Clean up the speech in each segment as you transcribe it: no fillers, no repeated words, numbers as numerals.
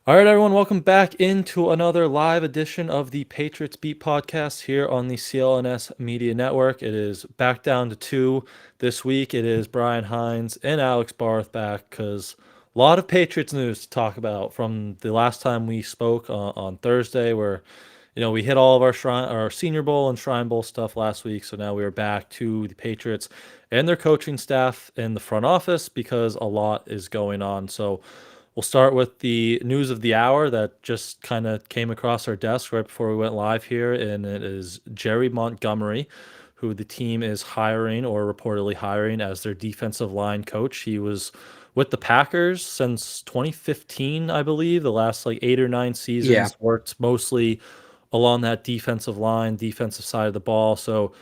All right, everyone, welcome back into another live edition of the Patriots Beat Podcast here on the CLNS Media Network. It is back down to two this week. It is Brian Hines and Alex Barth back because a lot of Patriots news to talk about from the last time we spoke on Thursday, where we hit all of our Senior Bowl and Shrine Bowl stuff last week. So now we are back to the Patriots and their coaching staff in the front office because a lot is going on. So we'll start with the news of the hour that just kind of came across our desk right before we went live here, and it is Jerry Montgomery, who the team is hiring or reportedly hiring as their defensive line coach. He was with the Packers since 2015, I believe, the last like 8 or 9 Yeah. seasons, worked mostly along that defensive line, defensive side of the ball. So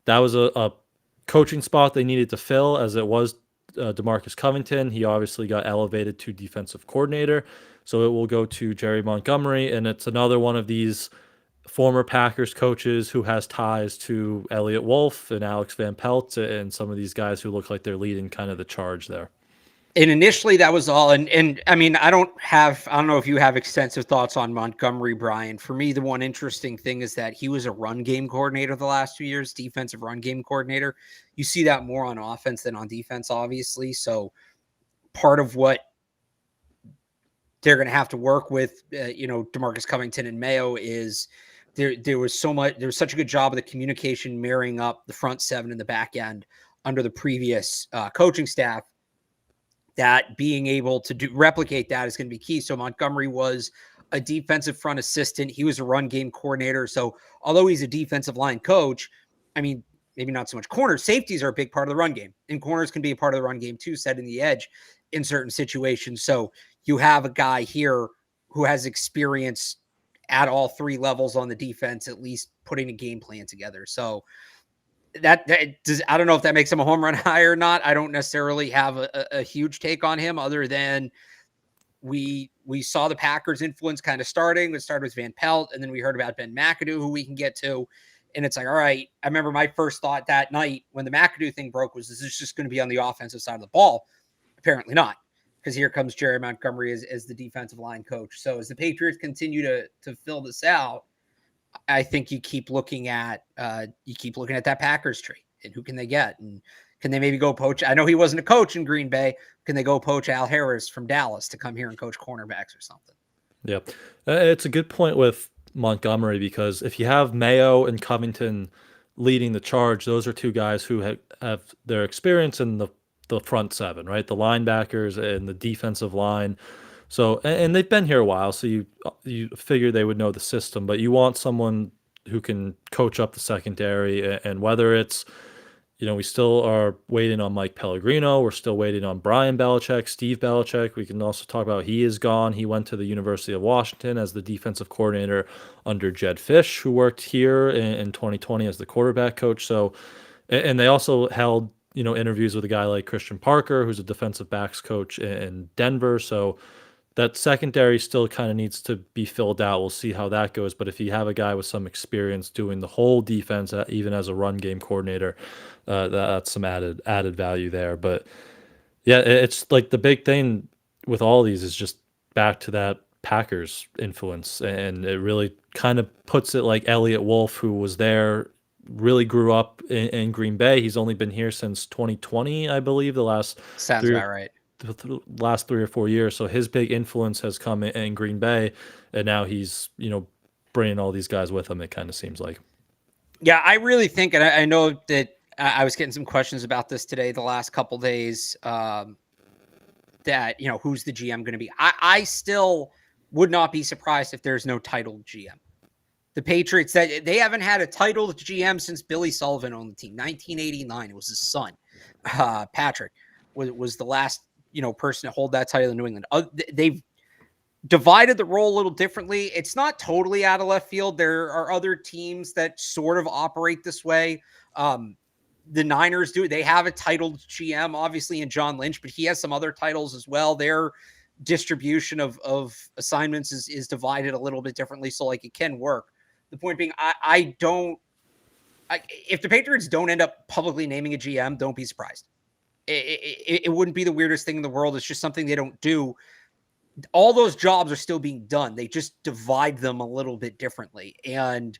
that was a coaching spot they needed to fill, as it was DeMarcus Covington. He obviously got elevated to defensive coordinator. So it will go to Jerry Montgomery. And it's another one of these former Packers coaches who has ties to Elliott Wolf and Alex Van Pelt and some of these guys who look like they're leading kind of the charge there. And initially that was all. And I mean, I don't know if you have extensive thoughts on Montgomery, Brian. For me, the one interesting thing is that he was a run game coordinator the last 2 years, defensive run game coordinator. You see that more on offense than on defense, obviously. So part of what they're going to have to work with, DeMarcus Covington and Mayo is there was such a good job of the communication marrying up the front seven and the back end under the previous coaching staff, that being able to replicate that is going to be key. So Montgomery was a defensive front assistant. He was a run game coordinator. So although he's a defensive line coach, I mean, maybe not so much corners. Safeties are a big part of the run game, and corners can be a part of the run game too, setting the edge in certain situations. So you have a guy here who has experience at all three levels on the defense, at least putting a game plan together. So that does, I don't know if that makes him a home run hire or not. I don't necessarily have a huge take on him, other than we saw the Packers influence kind of starting. It started with Van Pelt, and then we heard about Ben McAdoo, who we can get to. And it's like, all right, I remember my first thought that night when the McAdoo thing broke was, is this just going to be on the offensive side of the ball? Apparently not, because here comes Jerry Montgomery as the defensive line coach. So as the Patriots continue to fill this out, I think you keep looking at that Packers tree and who can they get, and can they maybe go poach? I know he wasn't a coach in Green Bay. Can they go poach Al Harris from Dallas to come here and coach cornerbacks or something? Yeah. It's a good point with Montgomery because if you have Mayo and Covington leading the charge, those are two guys who have their experience in the front seven, right? The linebackers and the defensive line. So, and they've been here a while, so you figure they would know the system, but you want someone who can coach up the secondary, and whether it's we still are waiting on Mike Pellegrino. We're still waiting on Brian Belichick, Steve Belichick. We can also talk about he is gone. He went to the University of Washington as the defensive coordinator under Jed Fish, who worked here in 2020 as the quarterback coach. So, and they also held, interviews with a guy like Christian Parker, who's a defensive backs coach in Denver. So that secondary still kind of needs to be filled out. We'll see how that goes. But if you have a guy with some experience doing the whole defense, even as a run game coordinator, that's some added value there. But yeah, it's like the big thing with all these is just back to that Packers influence, and it really kind of puts it like Elliott Wolf, who was there, really grew up in Green Bay. He's only been here since 2020, I believe, the last Sounds three about right. the last 3 or 4 years. So his big influence has come in Green Bay, and now he's bringing all these guys with him. It kind of seems like. Yeah, I really think, and I know that I was getting some questions about this today, the last couple days. That who's the GM going to be? I still would not be surprised if there's no titled GM. The Patriots, that they haven't had a titled GM since Billy Sullivan owned the team, 1989. It was his son, Patrick, was the last person to hold that title in New England. They've divided the role a little differently. It's not totally out of left field. There are other teams that sort of operate this way. The Niners do. They have a titled GM, obviously, in John Lynch, but he has some other titles as well. Their distribution of assignments is divided a little bit differently, so like it can work. The point being, if the Patriots don't end up publicly naming a GM, don't be surprised. It wouldn't be the weirdest thing in the world. It's just something they don't do. all those jobs are still being done. They just divide them a little bit differently. And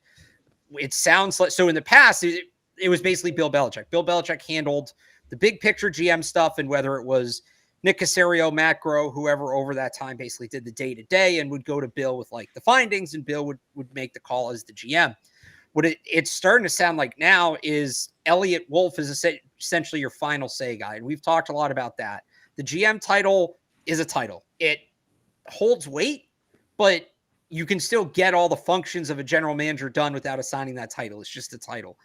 it sounds like, so in the past, it was basically Bill Belichick. Bill Belichick handled the big picture GM stuff, and whether it was Nick Caserio, Matt Groh, whoever over that time basically did the day-to-day and would go to Bill with like the findings, and Bill would make the call as the GM. What it's starting to sound like now is Elliot Wolf is essentially your final say guy. And we've talked a lot about that. The GM title is a title. It holds weight, but you can still get all the functions of a general manager done without assigning that title. It's just a title.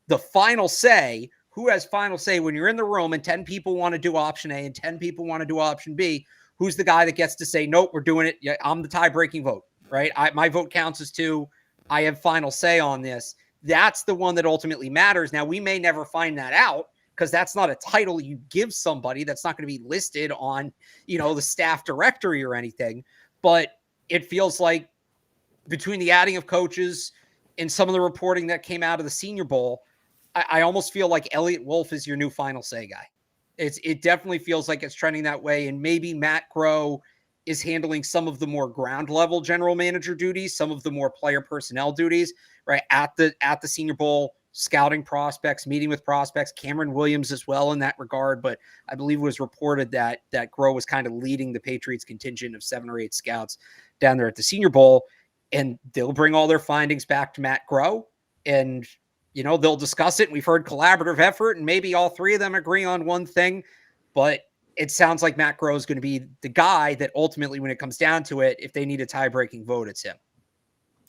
The final say, who has final say when you're in the room and 10 people want to do option A and 10 people want to do option B? Who's the guy that gets to say, nope, we're doing it. Yeah, I'm the tie-breaking vote, right? My vote counts as 2. I have final say on this. That's the one that ultimately matters. Now, we may never find that out because that's not a title you give somebody. That's not going to be listed on, the staff directory or anything. But it feels like between the adding of coaches and some of the reporting that came out of the Senior Bowl, I almost feel like Elliot Wolf is your new final say guy. It definitely feels like it's trending that way. And maybe Matt Groh is handling some of the more ground level general manager duties, some of the more player personnel duties, right? At the Senior Bowl, scouting prospects, meeting with prospects, Cameron Williams as well in that regard. But I believe it was reported that Groh was kind of leading the Patriots contingent of 7 or 8 scouts down there at the Senior Bowl. And they'll bring all their findings back to Matt Groh, and they'll discuss it. We've heard collaborative effort, and maybe all 3 of them agree on one thing, but it sounds like Matt Groh is going to be the guy that ultimately, when it comes down to it, if they need a tie-breaking vote, it's him.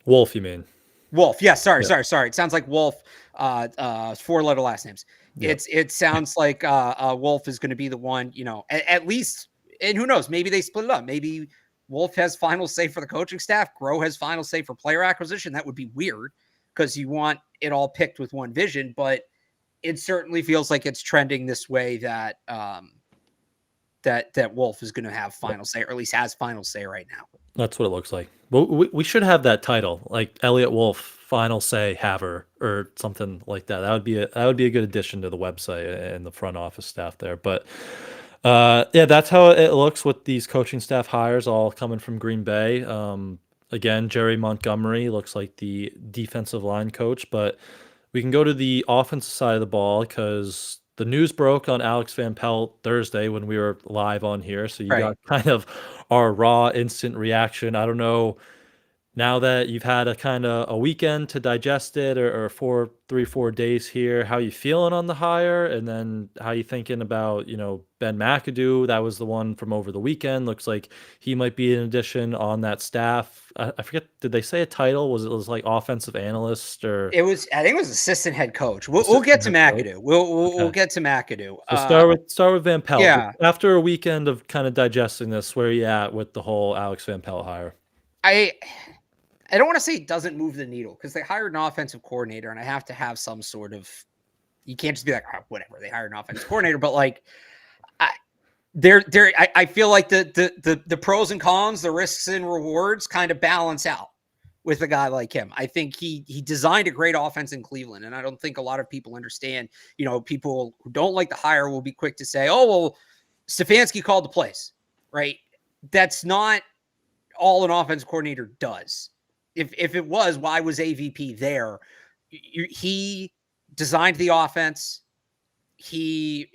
Wolf, you mean? Wolf. Yeah. Sorry. It sounds like Wolf, 4-letter last names. Yeah. It sounds like Wolf is going to be the one, at least, and who knows, maybe they split it up. Maybe Wolf has final say for the coaching staff. Groh has final say for player acquisition. That would be weird because you want it all picked with one vision, but it certainly feels like it's trending this way that that Wolf is going to have final say, or at least has final say right now. That's what it looks like. Well, we should have that title, like Elliot Wolf, final say haver, or something like that. That would be a good addition to the website and the front office staff there. But yeah, that's how it looks with these coaching staff hires all coming from Green Bay. Again, Jerry Montgomery looks like the defensive line coach, but we can go to the offensive side of the ball because the news broke on Alex Van Pelt Thursday when we were live on here. So you got kind of our raw instant reaction. I don't know, now that you've had a kind of a weekend to digest it, or 4 days here, how you feeling on the hire? And then how you thinking about, Ben McAdoo? That was the one from over the weekend. Looks like he might be an addition on that staff. I forget, did they say a title? Was it like offensive analyst, or? I think it was assistant head coach. We'll get to McAdoo. We'll get to McAdoo. So start with Van Pelt. Yeah. After a weekend of kind of digesting this, where are you at with the whole Alex Van Pelt hire? I don't want to say it doesn't move the needle because they hired an offensive coordinator, and I have to have some sort of, you can't just be like, oh, whatever, they hired an offensive coordinator, but like, I feel like the pros and cons, the risks and rewards kind of balance out with a guy like him. I think he designed a great offense in Cleveland, and I don't think a lot of people understand, people who don't like the hire will be quick to say, oh, well, Stefanski called the plays, right? That's not all an offensive coordinator does. If it was, why was AVP there? He designed the offense. He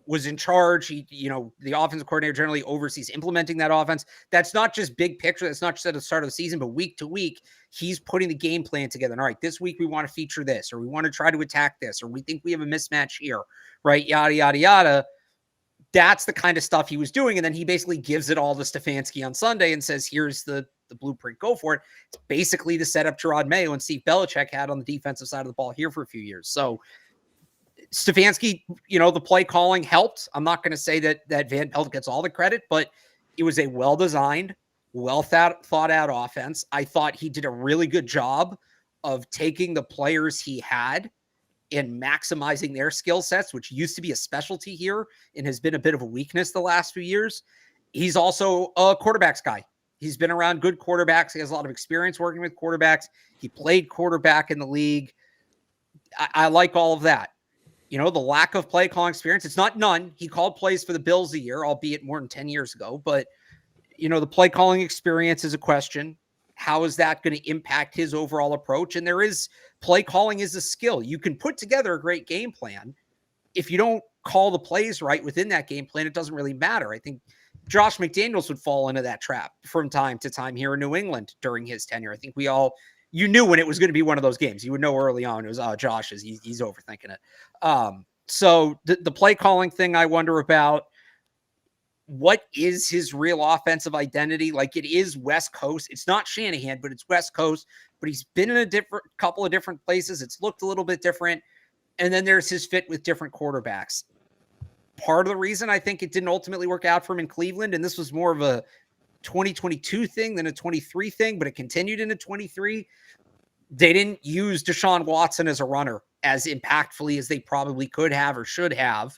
was in charge. The offensive coordinator generally oversees implementing that offense. That's not just big picture. That's not just at the start of the season, but week to week, he's putting the game plan together. And all right, this week we want to feature this, or we want to try to attack this, or we think we have a mismatch here, right? Yada, yada, yada. That's the kind of stuff he was doing. And then he basically gives it all to Stefanski on Sunday and says, here's the blueprint, go for it. It's basically the setup Gerard Mayo and Steve Belichick had on the defensive side of the ball here for a few years. So Stefanski, the play calling helped. I'm not going to say that Van Pelt gets all the credit, but it was a well-designed, thought out offense. I thought he did a really good job of taking the players he had and maximizing their skill sets, which used to be a specialty here and has been a bit of a weakness the last few years. He's also a quarterbacks guy. He's been around good quarterbacks. He has a lot of experience working with quarterbacks. He played quarterback in the league. I like all of that. The lack of play calling experience, it's not none. He called plays for the Bills a year, albeit more than 10 years ago, but the play calling experience is a question. How is that going to impact his overall approach? And play calling is a skill. You can put together a great game plan. If you don't call the plays right within that game plan, it doesn't really matter. I think Josh McDaniels would fall into that trap from time to time here in New England during his tenure. I think you knew when it was going to be one of those games. You would know early on. It was, Josh he's overthinking it. So the play calling thing, I wonder about. What is his real offensive identity? Like, it is West Coast. It's not Shanahan, but it's West Coast. But he's been in a couple of different places. It's looked a little bit different. And then there's his fit with different quarterbacks. Part of the reason I think it didn't ultimately work out for him in Cleveland, and this was more of a 2022 thing than a 23 thing, but it continued into 23. They didn't use Deshaun Watson as a runner as impactfully as they probably could have or should have.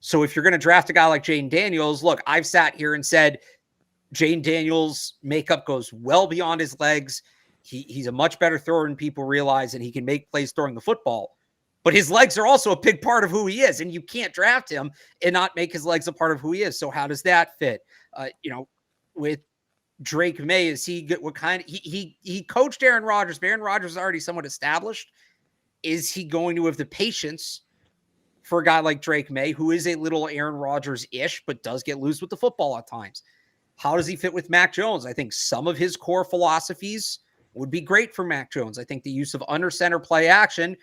So if you're going to draft a guy like Jayden Daniels, look, I've sat here and said Jayden Daniels' makeup goes well beyond his legs. He's a much better thrower than people realize, and he can make plays throwing the football. But his legs are also a big part of who he is, and you can't draft him and not make his legs a part of who he is. So how does that fit? With Drake May, is he good? What kind? He coached Aaron Rodgers, but Aaron Rodgers is already somewhat established. Is he going to have the patience for a guy like Drake May, who is a little Aaron Rodgers-ish, but does get loose with the football at times? How does he fit with Mac Jones? I think some of his core philosophies would be great for Mac Jones. I think the use of under center play action,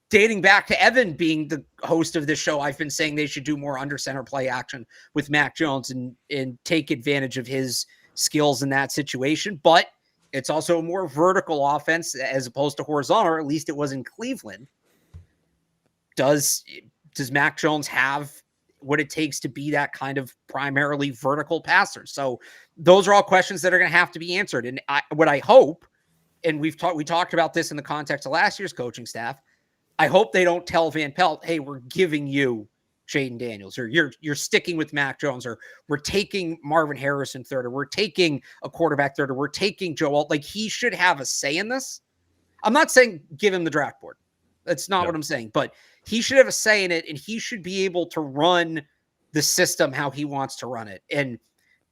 dating back to Evan being the host of this show, I've been saying they should do more under center play action with Mac Jones and take advantage of his skills in that situation. But it's also a more vertical offense as opposed to horizontal, or at least it was in Cleveland. Does Mac Jones have what it takes to be that kind of primarily vertical passer? So those are all questions that are going to have to be answered. And what I hope, and we talked about this in the context of last year's coaching staff, I hope they don't tell Van Pelt, hey, we're giving you Jayden Daniels, or you're sticking with Mac Jones, or we're taking Marvin Harrison third, or we're taking a quarterback third, or we're taking Joe Alt. Like, he should have a say in this. I'm not saying give him the draft board. That's not what I'm saying, but he should have a say in it, and he should be able to run the system how he wants to run it. And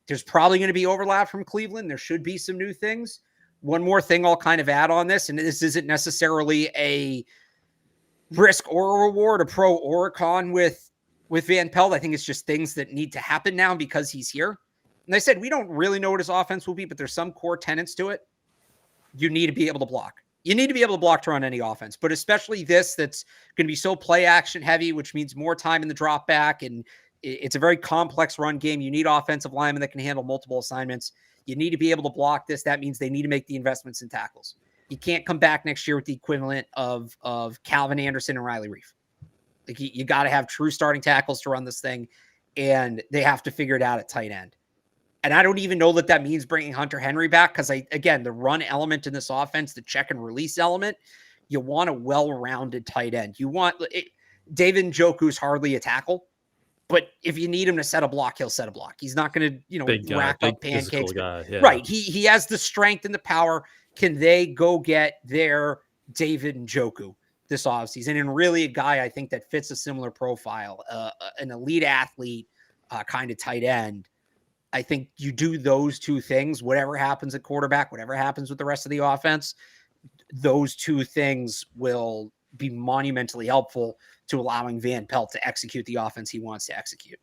there's probably going to be overlap from Cleveland. There should be some new things. One more thing I'll kind of add on this, and this isn't necessarily a risk or a reward, a pro or a con with Van Pelt. I think it's just things that need to happen now because he's here. And I said, we don't really know what his offense will be, but there's some core tenets to it. You need to be able to block. You need to be able to block to run any offense, but especially this that's going to be so play action heavy, which means more time in the drop back. And it's a very complex run game. You need offensive linemen that can handle multiple assignments. You need to be able to block this. That means they need to make the investments in tackles. You can't come back next year with the equivalent of Calvin Anderson and Riley Reif. Like, you got to have true starting tackles to run this thing, and they have to figure it out at tight end. And I don't even know that means bringing Hunter Henry back, because again, the run element in this offense, the check and release element, you want a well-rounded tight end. You want David Njoku's hardly a tackle, but if you need him to set a block, he'll set a block. He's not going to rack up pancakes. Guy, yeah. Right. He has the strength and the power. Can they go get their David Njoku this offseason? And really a guy I think that fits a similar profile, an elite athlete, kind of tight end. I think you do those two things, whatever happens at quarterback, whatever happens with the rest of the offense, those two things will be monumentally helpful to allowing Van Pelt to execute the offense he wants to execute.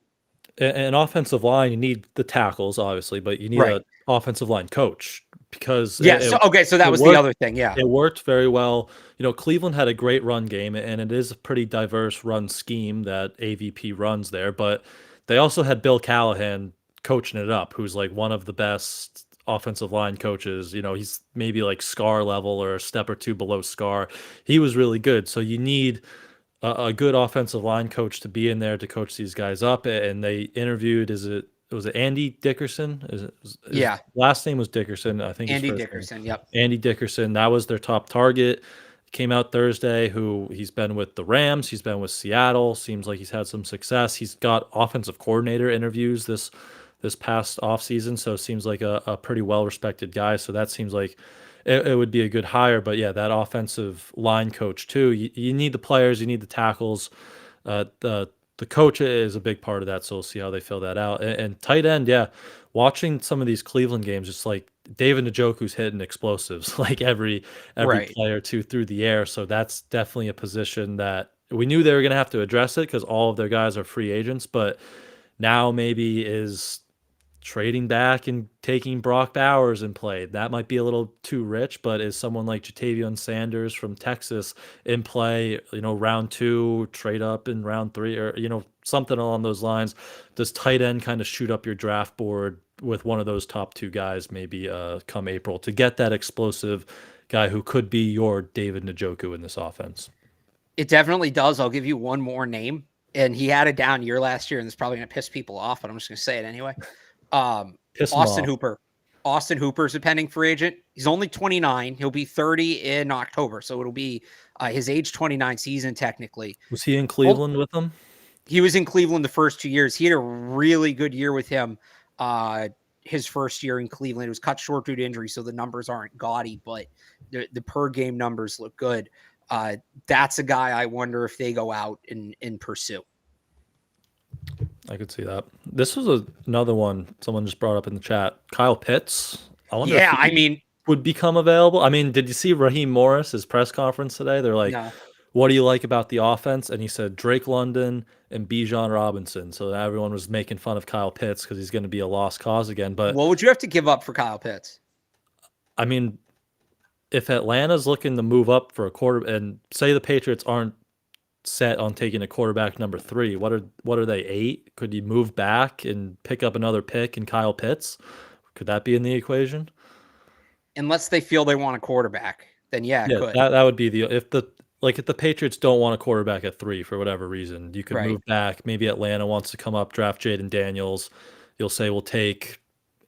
An offensive line, you need the tackles, obviously, but you need an offensive line coach, because so that was the other thing. Yeah, it worked very well. Cleveland had a great run game, and it is a pretty diverse run scheme that AVP runs there, but they also had Bill Callahan coaching it up, who's like one of the best offensive line coaches. He's maybe like Scar level or a step or two below Scar. He was really good. So you need a good offensive line coach to be in there to coach these guys up. And they interviewed, was it Andy Dickerson? His last name was Dickerson. I think Andy Dickerson. Yep. Andy Dickerson. That was their top target. Came out Thursday, who he's been with the Rams. He's been with Seattle. Seems like he's had some success. He's got offensive coordinator interviews this past offseason, so it seems like a pretty well-respected guy. So that seems like it would be a good hire. But yeah, that offensive line coach too. You need the players, you need the tackles. The coach is a big part of that, so we'll see how they fill that out. And tight end, watching some of these Cleveland games, it's like David Njoku's hitting explosives like every Right. play or two through the air. So that's definitely a position that we knew they were going to have to address it because all of their guys are free agents. But now maybe is trading back and taking Brock Bowers in play. That might be a little too rich, but is someone like Jatavion Sanders from Texas in play, round 2, trade up in round 3, or, something along those lines? Does tight end kind of shoot up your draft board with one of those top 2 guys maybe come April to get that explosive guy who could be your David Njoku in this offense? It definitely does. I'll give you one more name. And he had a down year last year, and it's probably going to piss people off, but I'm just going to say it anyway. Austin Hooper. Austin Hooper's a pending free agent. He's only 29. He'll be 30 in October. So it'll be his age 29 season, technically. Was he in Cleveland with them? He was in Cleveland the first 2 years. He had a really good year with him. His first year in Cleveland, it was cut short due to injury, so the numbers aren't gaudy, but the per game numbers look good. That's a guy I wonder if they go out and pursue. I could see that. This was another one someone just brought up in the chat. Kyle Pitts. I wonder if he would become available. I mean, did you see Raheem Morris, his press conference today? They're like, no. What do you like about the offense? And he said Drake London and Bijan Robinson. So everyone was making fun of Kyle Pitts because he's going to be a lost cause again. But what would you have to give up for Kyle Pitts? I mean, if Atlanta's looking to move up for a quarter, and say the Patriots aren't set on taking a quarterback number 3, what are they, 8? Could you move back and pick up another pick in Kyle Pitts? Could that be in the equation? Unless they feel they want a quarterback, then it could. That would be if the Patriots don't want a quarterback at 3 for whatever reason, you could move back. Maybe Atlanta wants to come up, draft Jaden Daniels. You'll say we'll take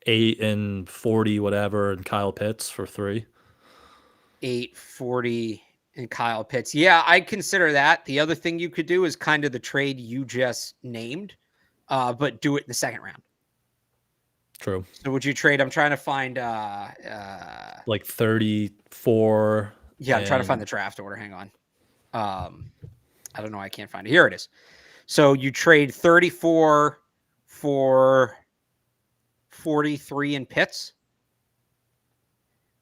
8 and 40 whatever and Kyle Pitts for 3. 840 and Kyle Pitts. Yeah, I consider that. The other thing you could do is kind of the trade you just named, but do it in the second round. True. So would you trade? I'm trying to find like 34. Yeah, I'm trying to find the draft order. Hang on. I don't know. I can't find it. Here it is. So you trade 34 for 43 in Pitts.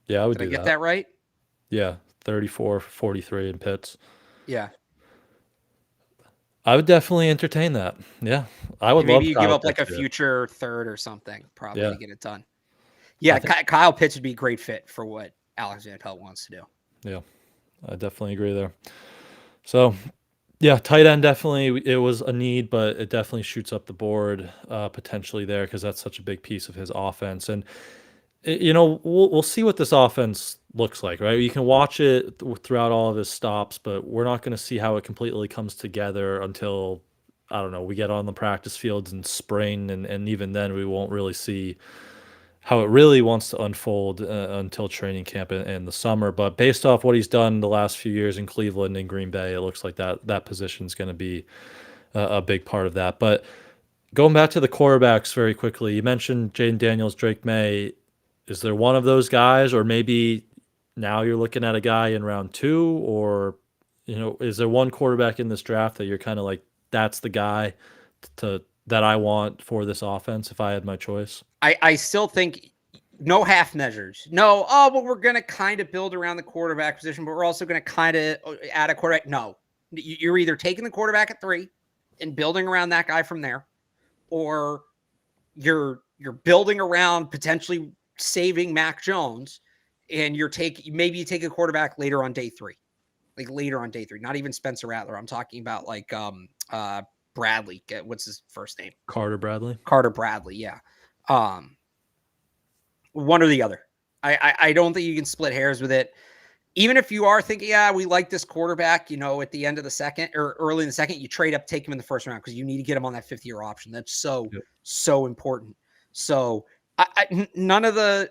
Yeah, I would Did do I get that right? Yeah, 34 for 43 in Pitts. Yeah. I would definitely entertain that. Yeah, I would love. Maybe you give up like a future third or something, probably to get it done. Yeah, Kyle Pitts would be a great fit for what Alex Barth wants to do. Yeah, I definitely agree there. So, yeah, tight end definitely it was a need, but it definitely shoots up the board potentially there because that's such a big piece of his offense. And we'll see what this offense looks like, right? You can watch it throughout all of his stops, but we're not going to see how it completely comes together until, I don't know, we get on the practice fields in spring, and even then we won't really see how it really wants to unfold until training camp in the summer. But based off what he's done the last few years in Cleveland and Green Bay, it looks like that position is going to be a big part of that. But going back to the quarterbacks very quickly, you mentioned Jaden Daniels, Drake May. Is there one of those guys, or maybe now you're looking at a guy in round 2, or, is there one quarterback in this draft that you're kind of like, that's the guy that I want for this offense if I had my choice? I still think no half measures. No, but we're going to kind of build around the quarterback position, but we're also going to kind of add a quarterback. No, you're either taking the quarterback at 3 and building around that guy from there, or you're building around potentially saving Mac Jones, and maybe you take a quarterback later on day 3, not even Spencer Rattler. I'm talking about like Bradley. What's his first name? Carter Bradley. Yeah. One or the other. I don't think you can split hairs with it. Even if you are thinking, we like this quarterback, at the end of the second or early in the second, you trade up, take him in the first round because you need to get him on that 5th-year option. That's so important. So none of the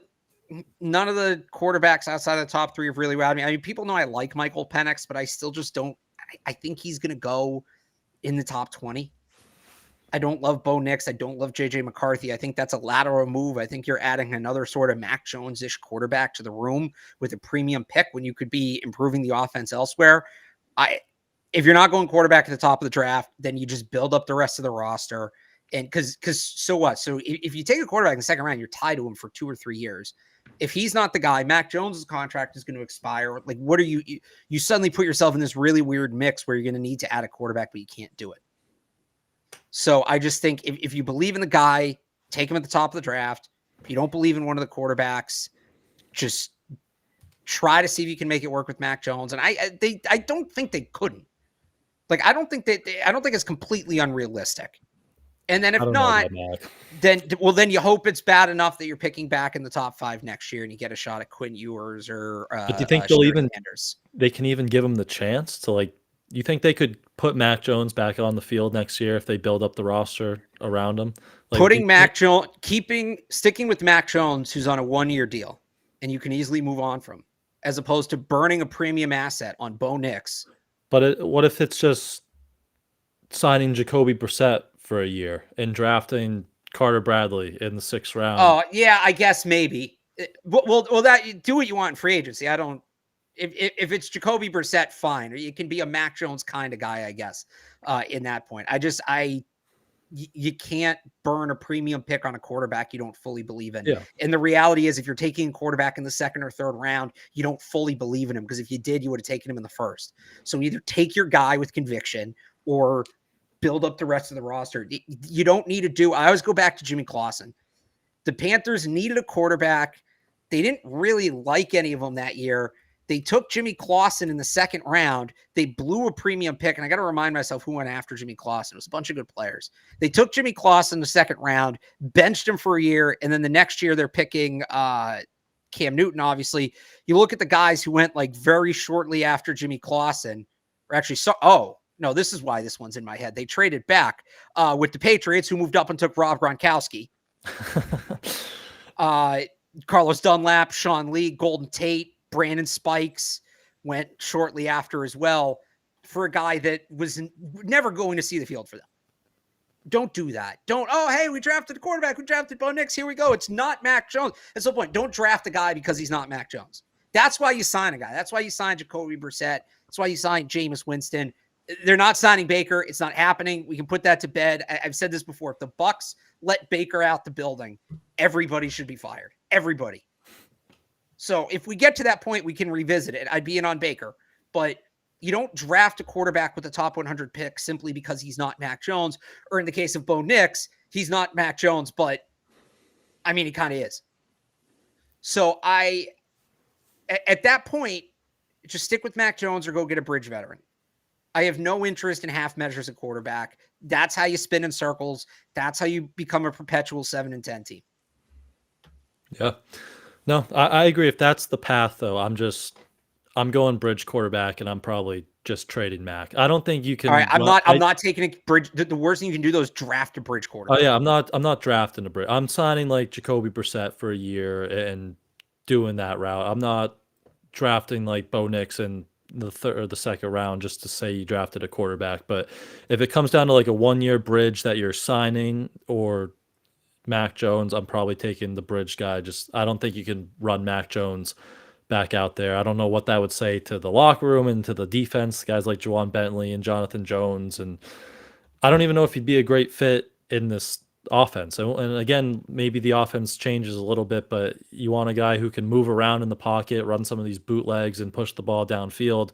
quarterbacks outside of the top 3 have really wowed me. I mean, people know I like Michael Penix, but I still just don't. I think he's going to go in the top 20. I don't love Bo Nix. I don't love JJ McCarthy. I think that's a lateral move. I think you're adding another sort of Mac Jones-ish quarterback to the room with a premium pick when you could be improving the offense elsewhere. If you're not going quarterback at the top of the draft, then you just build up the rest of the roster And because so what? So if you take a quarterback in the second round, you're tied to him for 2 or 3 years. If he's not the guy, Mac Jones' contract is going to expire. Like, what are you suddenly put yourself in this really weird mix where you're going to need to add a quarterback, but you can't do it. So I just think if you believe in the guy, take him at the top of the draft. If you don't believe in one of the quarterbacks, just try to see if you can make it work with Mac Jones. And I don't think they couldn't. Like, I don't think it's completely unrealistic. And then if not, then you hope it's bad enough that you're picking back in the top 5 next year and you get a shot at Quinn Ewers or but do you think they can even give him the chance to, like, you think they could put Mac Jones back on the field next year if they build up the roster around him? Like, sticking with Mac Jones, who's on a 1-year deal and you can easily move on from, as opposed to burning a premium asset on Bo Nix. But what if it's just signing Jacoby Brissett for a year and drafting Carter Bradley in the 6th round? Oh, yeah, I guess maybe. Well, that do what you want in free agency. I don't. If it's Jacoby Brissett, fine. Or you can be a Mac Jones kind of guy, I guess. In that point, you can't burn a premium pick on a quarterback you don't fully believe in. Yeah. And the reality is, if you're taking a quarterback in the 2nd or 3rd round, you don't fully believe in him, because if you did, you would have taken him in the 1st. So either take your guy with conviction or build up the rest of the roster. You don't need to do. I always go back to Jimmy Clausen. The Panthers needed a quarterback. They didn't really like any of them that year. They took Jimmy Clausen in the 2nd round. They blew a premium pick. And I got to remind myself who went after Jimmy Clausen. It was a bunch of good players. They took Jimmy Clausen in the 2nd round, benched him for a year. And then the next year they're picking Cam Newton. Obviously, you look at the guys who went like very shortly after Jimmy Clausen, or actually, no, this is why this one's in my head. They traded back with the Patriots, who moved up and took Rob Gronkowski. Carlos Dunlap, Sean Lee, Golden Tate, Brandon Spikes went shortly after as well, for a guy that was never going to see the field for them. Don't do that. Hey, we drafted a quarterback. We drafted Bo Nix. Here we go. It's not Mac Jones. That's the point. Don't draft a guy because he's not Mac Jones. That's why you sign a guy. That's why you sign Jacoby Brissett. That's why you sign Jameis Winston. They're not signing Baker. It's not happening. We can put that to bed. I've said this before. If the Bucs let Baker out the building, everybody should be fired. Everybody. So if we get to that point, we can revisit it. I'd be in on Baker. But you don't draft a quarterback with a top 100 pick simply because he's not Mac Jones. Or in the case of Bo Nix, he's not Mac Jones, but I mean, he kind of is. So at that point, just stick with Mac Jones or go get a bridge veteran. I have no interest in half measures at quarterback. That's how you spin in circles. That's how you become a perpetual 7-10 team. Yeah. No, I agree. If that's the path, though, I'm going bridge quarterback, and I'm probably just trading Mac. I don't think you can. All right, I'm not taking a bridge. The worst thing you can do, though, is draft a bridge quarterback. Oh yeah, I'm not drafting a bridge. I'm signing like Jacoby Brissett for a year and doing that route. I'm not drafting like Bo Nix in the 3rd or the 2nd round just to say you drafted a quarterback. But if it comes down to like a 1-year bridge that you're signing, or Mac Jones, I'm probably taking the bridge guy. I don't think you can run Mac Jones back out there. I don't know what that would say to the locker room and to the defense, guys like Juwan Bentley and Jonathan Jones. And I don't even know if he'd be a great fit in this offense. And again, maybe the offense changes a little bit, but you want a guy who can move around in the pocket, run some of these bootlegs, and push the ball downfield.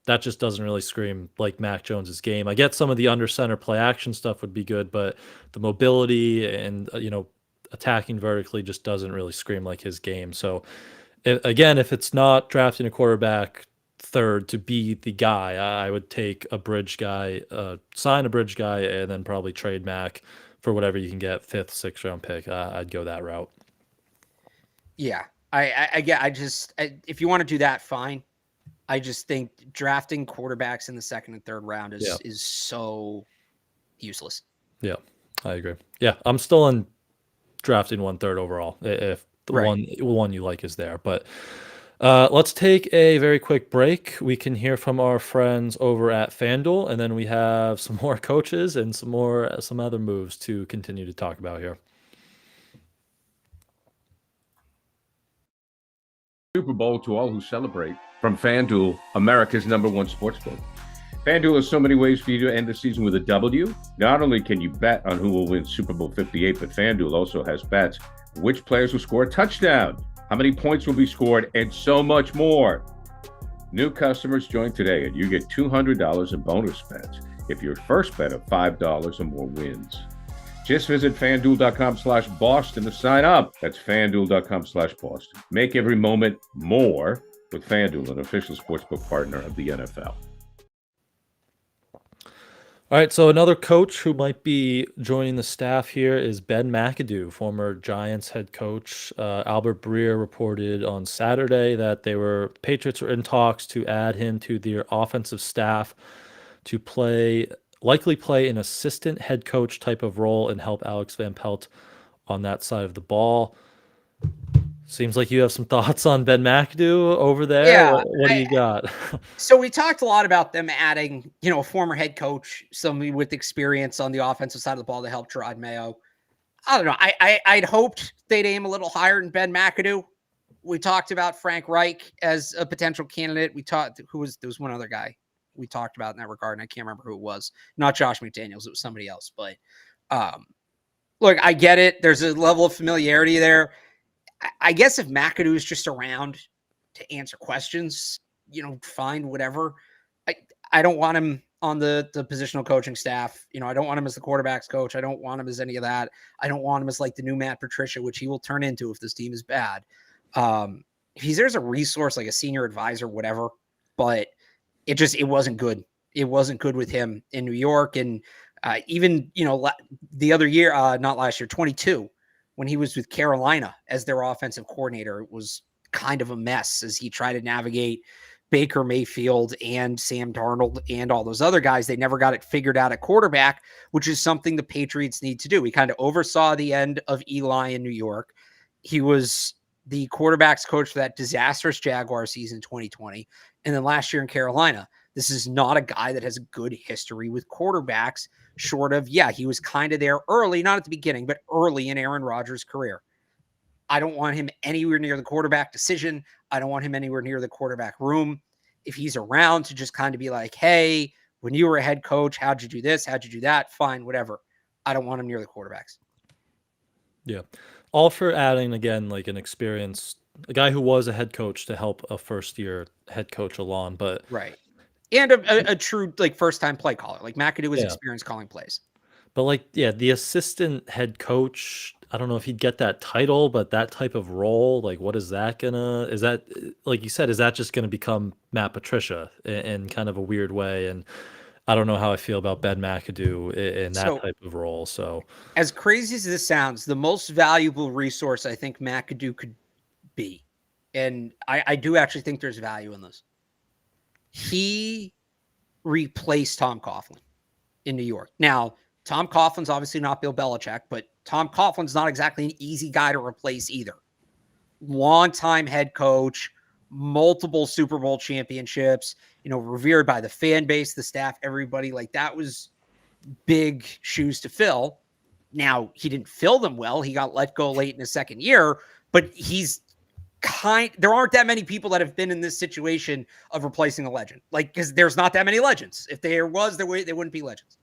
That just doesn't really scream like Mac Jones's game. I get some of the under center play action stuff would be good, but the mobility and attacking vertically just doesn't really scream like his game. So again, if it's not drafting a quarterback 3rd to be the guy, I would take a bridge guy, sign a bridge guy, and then probably trade Mac for whatever you can get, 5th, 6th round pick. I'd go that route. Yeah, if you want to do that, fine. I just think drafting quarterbacks in the 2nd and 3rd round is so useless. Yeah, I agree. Yeah, I'm still in drafting 1/3 overall if the one you like is there. But let's take a very quick break. We can hear from our friends over at FanDuel, and then we have some more coaches and some other moves to continue to talk about here. Super Bowl to all who celebrate from FanDuel, America's #1 sportsbook. FanDuel has so many ways for you to end the season with a W. Not only can you bet on who will win Super Bowl 58, but FanDuel also has bets which players will score a touchdown, how many points will be scored, and so much more. New customers join today and you get $200 in bonus bets if your first bet of $5 or more wins. Just visit FanDuel.com/Boston to sign up. That's FanDuel.com/Boston. Make every moment more with FanDuel, an official sportsbook partner of the NFL. All right, so another coach who might be joining the staff here is Ben McAdoo, former Giants head coach. Albert Breer reported on Saturday that Patriots were in talks to add him to their offensive staff to likely play an assistant head coach type of role and help Alex Van Pelt on that side of the ball. Seems like you have some thoughts on Ben McAdoo over there. Yeah, What do you got? So we talked a lot about them adding, a former head coach, somebody with experience on the offensive side of the ball to help Gerard Mayo. I don't know. I'd hoped they'd aim a little higher than Ben McAdoo. We talked about Frank Reich as a potential candidate. There was one other guy we talked about in that regard, and I can't remember who it was. Not Josh McDaniels. It was somebody else. But look, I get it. There's a level of familiarity there. I guess if McAdoo is just around to answer questions, fine, whatever. I don't want him on the positional coaching staff. I don't want him as the quarterback's coach. I don't want him as any of that. I don't want him as like the new Matt Patricia, which he will turn into if this team is bad. If he's there's a resource, like a senior advisor, whatever, but it wasn't good. It wasn't good with him in New York. And even, the other year, not last year, 22, when he was with Carolina as their offensive coordinator, it was kind of a mess as he tried to navigate Baker Mayfield and Sam Darnold and all those other guys. They never got it figured out at quarterback, which is something the Patriots need to do. We kind of oversaw the end of Eli in New York. He was the quarterback's coach for that disastrous Jaguar season 2020. And then last year in Carolina, this is not a guy that has a good history with quarterbacks, short of, he was kind of there early, not at the beginning, but early in Aaron Rodgers' career. I don't want him anywhere near the quarterback decision. I don't want him anywhere near the quarterback room. If he's around to just kind of be like, hey, when you were a head coach, how'd you do this? How'd you do that? Fine, whatever. I don't want him near the quarterbacks. Yeah. All for adding, again, like a guy who was a head coach to help a first-year head coach along. But right. And a true, first-time play caller. Like, McAdoo was experienced calling plays. But, the assistant head coach, I don't know if he'd get that title, but that type of role, what is that is that, like you said, is that just going to become Matt Patricia in kind of a weird way? And I don't know how I feel about Ben McAdoo in that type of role. So, as crazy as this sounds, the most valuable resource I think McAdoo could be, and I do actually think there's value in this. He replaced Tom Coughlin in New York. Now, Tom Coughlin's obviously not Bill Belichick, but Tom Coughlin's not exactly an easy guy to replace either. Longtime head coach, multiple Super Bowl championships, revered by the fan base, the staff, everybody. That was big shoes to fill. Now, he didn't fill them well. He got let go late in his second year, but there aren't that many people that have been in this situation of replacing a legend. Because there's not that many legends. If there was, they wouldn't be legends.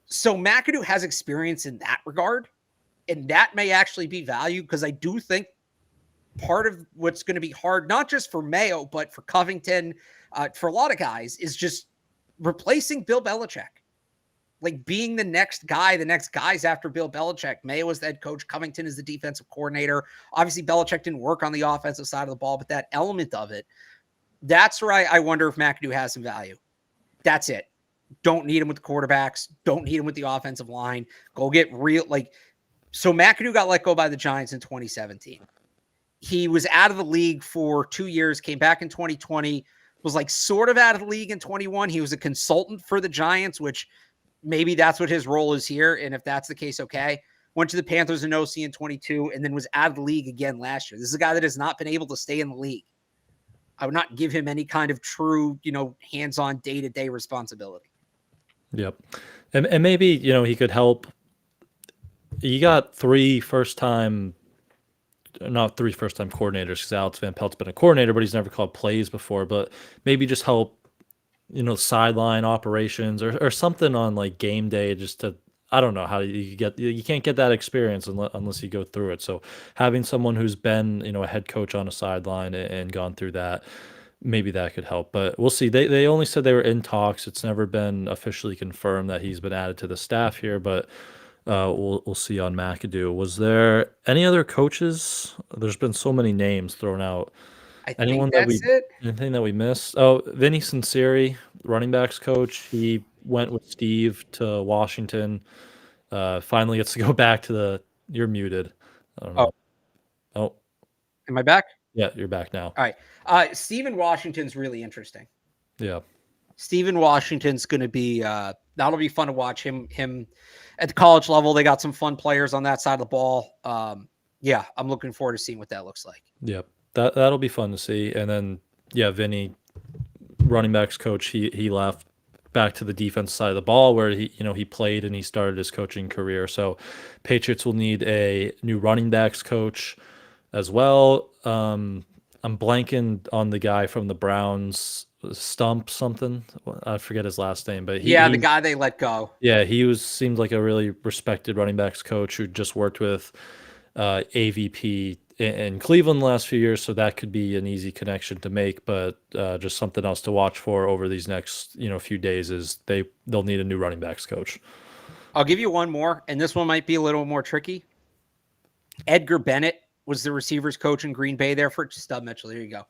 So McAdoo has experience in that regard, and that may actually be value, because I do think part of what's going to be hard, not just for Mayo, but for Covington, for a lot of guys, is just replacing Bill Belichick. Being the next guys after Bill Belichick. Mayo is the head coach. Covington is the defensive coordinator. Obviously, Belichick didn't work on the offensive side of the ball, but that element of it, that's where I wonder if McAdoo has some value. That's it. Don't need him with the quarterbacks. Don't need him with the offensive line. Go get real. So McAdoo got let go by the Giants in 2017. He was out of the league for 2 years, came back in 2020, was sort of out of the league in 21. He was a consultant for the Giants, which maybe that's what his role is here. And if that's the case, okay. Went to the Panthers and OC in 22 and then was out of the league again last year. This is a guy that has not been able to stay in the league. I would not give him any kind of true, hands-on day-to-day responsibility. Yep. And maybe, he could help. You got three first-time coordinators, because Alex Van Pelt's been a coordinator, but he's never called plays before. But maybe just help sideline operations or something on like game day, just to, I don't know how you can't get that experience unless you go through it. So having someone who's been, a head coach on a sideline and gone through that, maybe that could help. But we'll see. They only said they were in talks. It's never been officially confirmed that he's been added to the staff here, but we'll see on McAdoo. Was there any other coaches? There's been so many names thrown out. Anything that we missed? Oh, Vinny Sinceri, running backs coach. He went with Steve to Washington. Finally gets to go back to you're muted. I don't know. Oh, am I back? Yeah, you're back now. All right. Stephen Washington's really interesting. Yeah. Stephen Washington's going to be, that'll be fun to watch him at the college level. They got some fun players on that side of the ball. Yeah, I'm looking forward to seeing what that looks like. Yep. That'll be fun to see. And then, yeah, Vinny, running backs coach, he left back to the defense side of the ball where he played and he started his coaching career. So Patriots will need a new running backs coach as well. I'm blanking on the guy from the Browns, Stump something. I forget his last name, but the guy they let go. Yeah, seemed like a really respected running backs coach who just worked with AVP in Cleveland the last few years, so that could be an easy connection to make. But just something else to watch for over these next few days is they'll need a new running backs coach. I'll give you one more, and this one might be a little more tricky. Edgar Bennett was the receivers coach in Green Bay there for Stub Mitchell. There you go.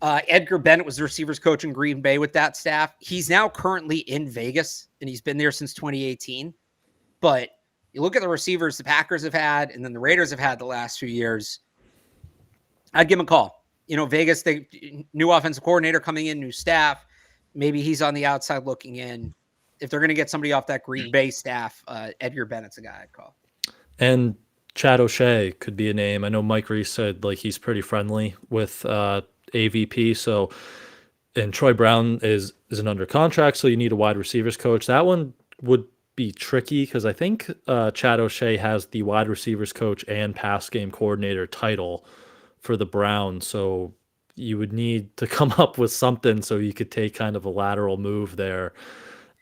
Edgar Bennett was the receivers coach in Green Bay with that staff. He's now currently in Vegas, and he's been there since 2018. But you look at the receivers the Packers have had, and then the Raiders have had the last few years. I'd give him a call. Vegas, new offensive coordinator coming in, new staff. Maybe he's on the outside looking in. If they're going to get somebody off that Green Bay staff, Edgar Bennett's a guy I'd call. And Chad O'Shea could be a name. I know Mike Reese said he's pretty friendly with AVP. So, and Troy Brown isn't under contract, so you need a wide receivers coach. That one would be tricky because I think Chad O'Shea has the wide receivers coach and pass game coordinator title for the Browns. So you would need to come up with something so you could take kind of a lateral move there.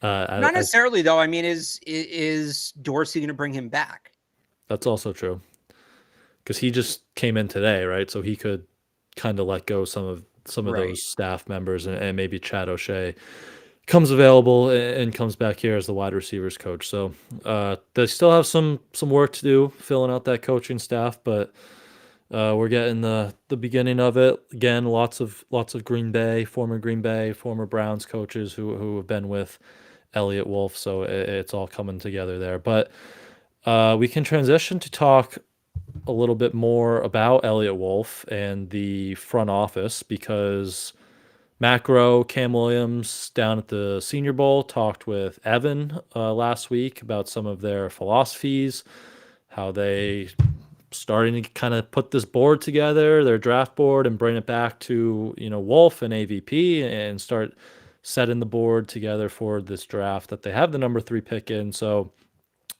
Not necessarily, though. I mean, is Dorsey going to bring him back? That's also true because he just came in today, right? So he could kind of let go some of those staff members, and maybe Chad O'Shea comes available and comes back here as the wide receivers coach. So they still have some work to do filling out that coaching staff, but we're getting the beginning of it. Again, lots of former Green Bay, former Browns coaches who have been with Elliott Wolf. So it's all coming together there. But we can transition to talk a little bit more about Elliott Wolf and the front office because Macro, Cam Williams down at the Senior Bowl talked with Evan last week about some of their philosophies, how they starting to kind of put this board together, their draft board, and bring it back to Wolf and AVP and start setting the board together for this draft that they have the number 3 pick in. So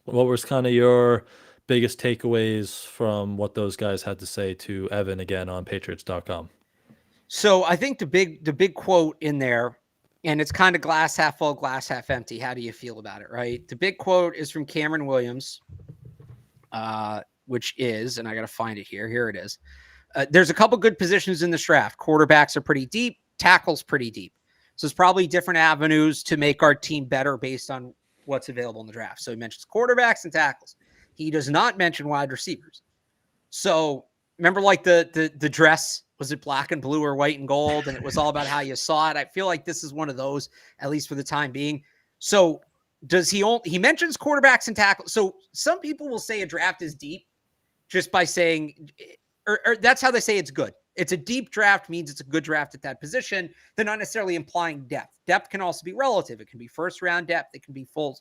what was kind of your biggest takeaways from what those guys had to say to Evan again on Patriots.com? So I think the big quote in there, and it's kind of glass half full, glass half empty. How do you feel about it, right? The big quote is from Cameron Williams, which is, and I got to find it here. Here it is. There's a couple good positions in this draft. Quarterbacks are pretty deep. Tackles pretty deep. So it's probably different avenues to make our team better based on what's available in the draft. So he mentions quarterbacks and tackles. He does not mention wide receivers. So remember the dress, was it black and blue or white and gold? And it was all about how you saw it. I feel like this is one of those, at least for the time being. So does he mentions quarterbacks and tackles. So some people will say a draft is deep just by saying, or that's how they say it's good. It's a deep draft means it's a good draft at that position. They're not necessarily implying depth. Depth can also be relative. It can be first round depth. It can be full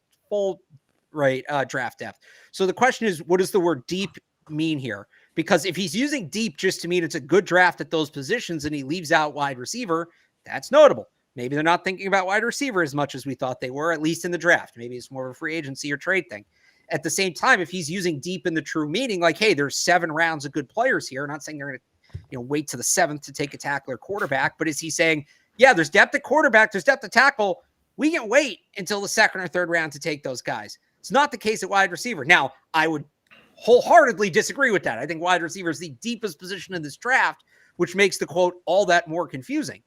draft depth. So the question is, what does the word deep mean here? Because if he's using deep just to mean it's a good draft at those positions and he leaves out wide receiver, that's notable. Maybe they're not thinking about wide receiver as much as we thought they were, at least in the draft. Maybe it's more of a free agency or trade thing. At the same time, if he's using deep in the true meaning, like, hey, there's 7 rounds of good players here. I'm not saying they're going to wait to the 7th to take a tackle or quarterback, but is he saying Yeah, there's depth at quarterback, there's depth at tackle. We can wait until the second or third round to take those guys. It's not the case at wide receiver. Now, I would wholeheartedly disagree with that. I think wide receiver is the deepest position in this draft, which makes the quote all that more confusing.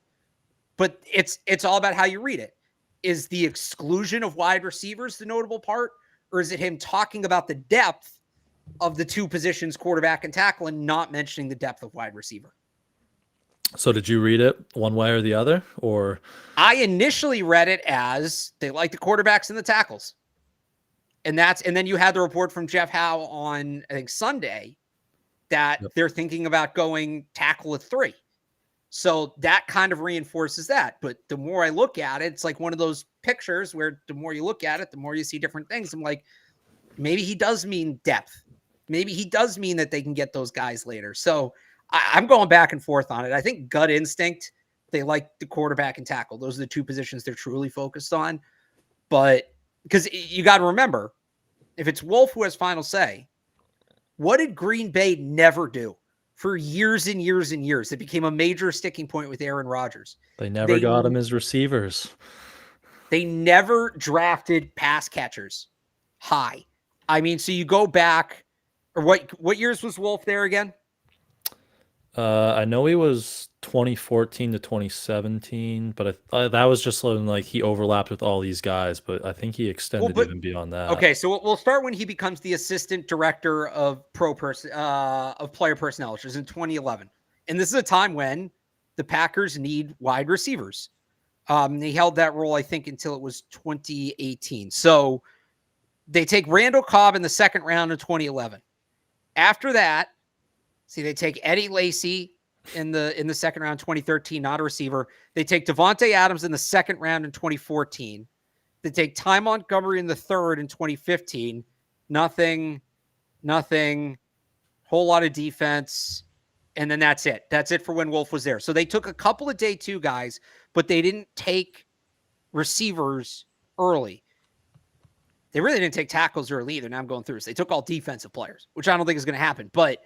But it's all about how you read it. Is the exclusion of wide receivers the notable part, or is it him talking about the depth of the two positions, quarterback and tackle, and not mentioning the depth of wide receiver? So did you read it one way or the other, or? I initially read it as they like the quarterbacks and the tackles. And then you had the report from Jeff Howe on, I think, Sunday that they're thinking about going tackle at 3. So that kind of reinforces that. But the more I look at it, it's like one of those pictures where the more you look at it, the more you see different things. I'm like, maybe he does mean depth. Maybe he does mean that they can get those guys later. So I'm going back and forth on it. I think gut instinct, they like the quarterback and tackle. Those are the two positions they're truly focused on. But because you got to remember, if it's Wolf who has final say, what did Green Bay never do for years and years and years? It became a major sticking point with Aaron Rodgers. They never got him as receivers. They never drafted pass catchers high. I mean, so you go back, or what years was Wolf there again? I know he was 2014 to 2017, but that was just like he overlapped with all these guys, but I think he extended even beyond that. Okay, so we'll start when he becomes the assistant director of player personnel, which is in 2011. And this is a time when the Packers need wide receivers. He held that role, I think, until it was 2018. So they take Randall Cobb in the second round in 2011. After that, they take Eddie Lacy in the second round, 2013, not a receiver. They take Devontae Adams in the second round in 2014. They take Ty Montgomery in the third in 2015. Nothing, whole lot of defense. And then that's it. That's it for when Wolf was there. So they took a couple of day 2 guys, but they didn't take receivers early. They really didn't take tackles early either. Now I'm going through this. They took all defensive players, which I don't think is going to happen, but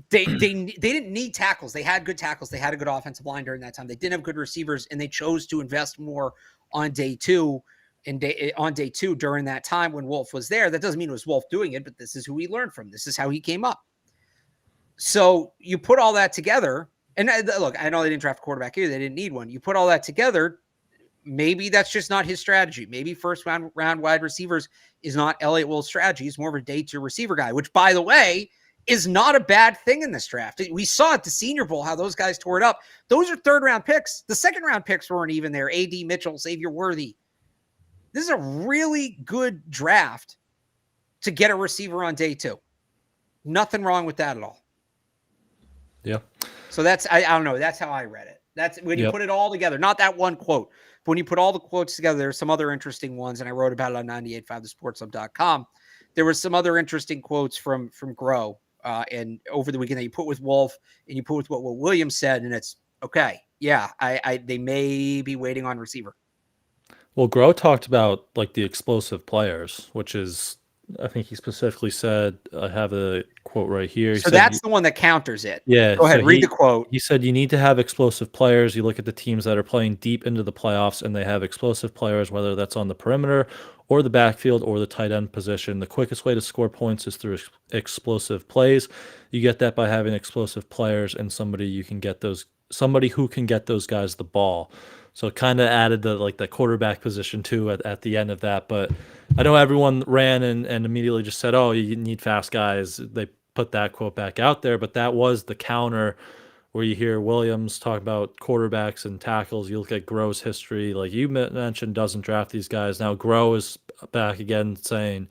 they didn't need tackles. They had good tackles. They had a good offensive line during that time. They didn't have good receivers, and they chose to invest more on day 2 during that time when Wolf was there. That doesn't mean it was Wolf doing it, but this is who he learned from. This is how he came up. So you put all that together, and look, I know they didn't draft a quarterback here. They didn't need one. You put all that together, maybe that's just not his strategy. Maybe first round wide receivers is not Elliott Wolf's strategy. He's more of a day 2 receiver guy, which, by the way, is not a bad thing in this draft. We saw at the Senior Bowl how those guys tore it up. Those are third-round picks. The second-round picks weren't even there. A.D. Mitchell, Xavier Worthy. This is a really good draft to get a receiver on day 2. Nothing wrong with that at all. Yeah. So that's, I don't know, that's how I read it. That's when you put it all together, not that one quote, but when you put all the quotes together, there's some other interesting ones, and I wrote about it on 985thesportshub.com. There were some other interesting quotes from Groh. And over the weekend that you put with Wolf and you put with what Will Williams said, and it's okay. Yeah, they may be waiting on receiver. Well, Groh talked about like the explosive players, which is, I think he specifically said, I have a quote right here. So that's the one that counters it. Yeah. Go ahead, read the quote. He said, you need to have explosive players. You look at the teams that are playing deep into the playoffs and they have explosive players, whether that's on the perimeter or the backfield or the tight end position. The quickest way to score points is through explosive plays. You get that by having explosive players and somebody who can get those guys the ball. So it kind of added the quarterback position too at the end of that. But I know everyone ran and immediately just said, oh, you need fast guys. They put that quote back out there, but that was the counter where you hear Williams talk about quarterbacks and tackles. You look at Groh's history, like you mentioned, doesn't draft these guys. Now Groh is back again saying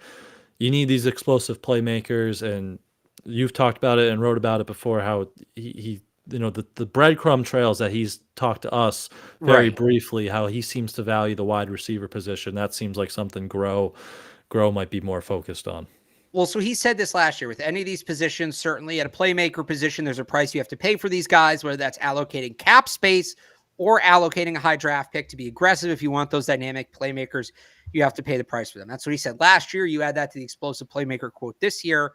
you need these explosive playmakers, and you've talked about it and wrote about it before, how he the breadcrumb trails that he's talked to us very briefly, how he seems to value the wide receiver position. That seems like something Groh might be more focused on. Well, so he said this last year with any of these positions, certainly at a playmaker position, there's a price you have to pay for these guys, whether that's allocating cap space or allocating a high draft pick to be aggressive. If you want those dynamic playmakers, you have to pay the price for them. That's what he said last year. You add that to the explosive playmaker quote this year.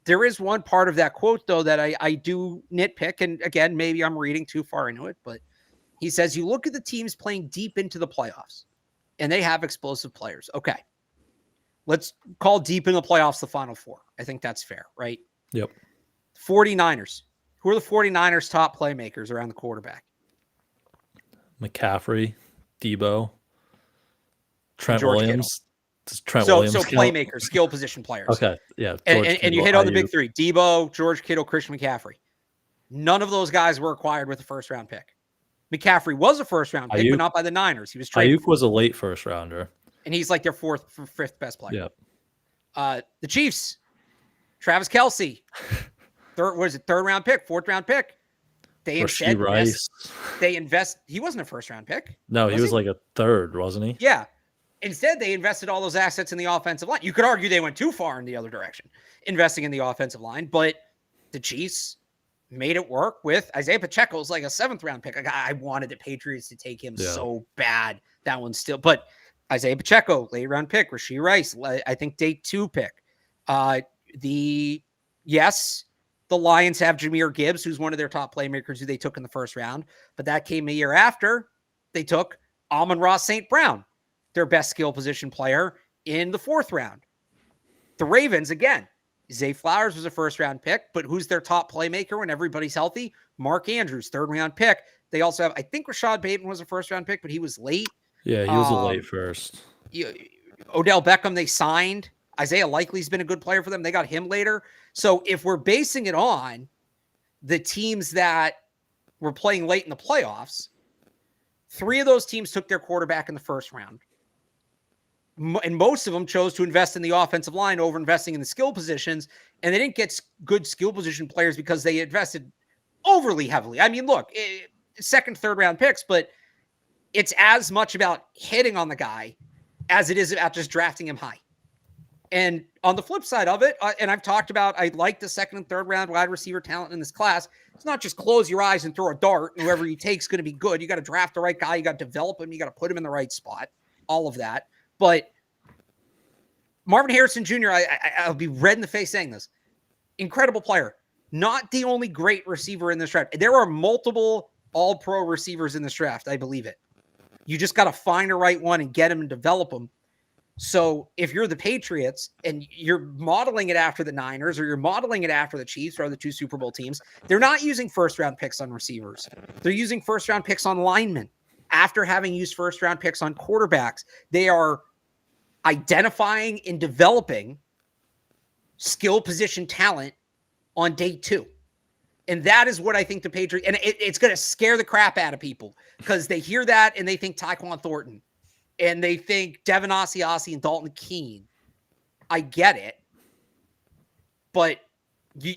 There is one part of that quote, though, that I do nitpick. And again, maybe I'm reading too far into it, but He says, you look at the teams playing deep into the playoffs, and they have explosive players. Okay. Let's call deep in the playoffs the Final Four. I think that's fair, right? Yep. 49ers. Who are the 49ers' top playmakers around the quarterback? McCaffrey, Debo, Trent George Williams. Does Trent So Williams count? playmakers, skill position players. Okay, yeah. And you hit on the big three: Debo, George Kittle, Christian McCaffrey. None of those guys were acquired with a first-round pick. McCaffrey was a first-round pick, but not by the Niners. He was traded. Ayuk was a late first-rounder. And he's like their fifth best player. Yeah. The Chiefs, Travis Kelce, third-round pick, fourth-round pick. They invest. He wasn't a first-round pick. No, he was like a third, wasn't he? Yeah. Instead, they invested all those assets in the offensive line. You could argue they went too far in the other direction, investing in the offensive line, but the Chiefs made it work with Isaiah Pacheco's like a 7th-round pick. I wanted the Patriots to take him so bad. That one's still, but Isaiah Pacheco, late-round pick. Rashee Rice, I think day 2 pick. The Lions have Jahmyr Gibbs, who's one of their top playmakers who they took in the first round, but that came a year after they took Amon-Ra St. Brown, their best skill position player, in the 4th round. The Ravens, again, Zay Flowers was a first-round pick, but who's their top playmaker when everybody's healthy? Mark Andrews, 3rd-round pick. They also have, I think Rashad Bateman was a first-round pick, but he was late. Yeah, he was a late first. Odell Beckham, they signed. Isaiah Likely's been a good player for them. They got him later. So if we're basing it on the teams that were playing late in the playoffs, 3 of those teams took their quarterback in the first round. And most of them chose to invest in the offensive line over investing in the skill positions. And they didn't get good skill position players because they invested overly heavily. I mean, look, 2nd, 3rd-round picks, but it's as much about hitting on the guy as it is about just drafting him high. And on the flip side of it, and I've talked about, I like the 2nd and 3rd-round wide receiver talent in this class. It's not just close your eyes and throw a dart, and whoever you take is going to be good. You got to draft the right guy. You got to develop him. You got to put him in the right spot. All of that. But Marvin Harrison Jr., I'll be red in the face saying this. Incredible player. Not the only great receiver in this draft. There are multiple all-pro receivers in this draft. I believe it. You just got to find the right one and get him and develop him. So if you're the Patriots and you're modeling it after the Niners or you're modeling it after the Chiefs or the 2 Super Bowl teams, they're not using first-round picks on receivers. They're using first-round picks on linemen. After having used first-round picks on quarterbacks, they are identifying and developing skill position talent on day 2. And that is what I think the Patriots, and it's going to scare the crap out of people because they hear that and they think Tyquan Thornton and they think Devin Asiasi and Dalton Keene. I get it, but you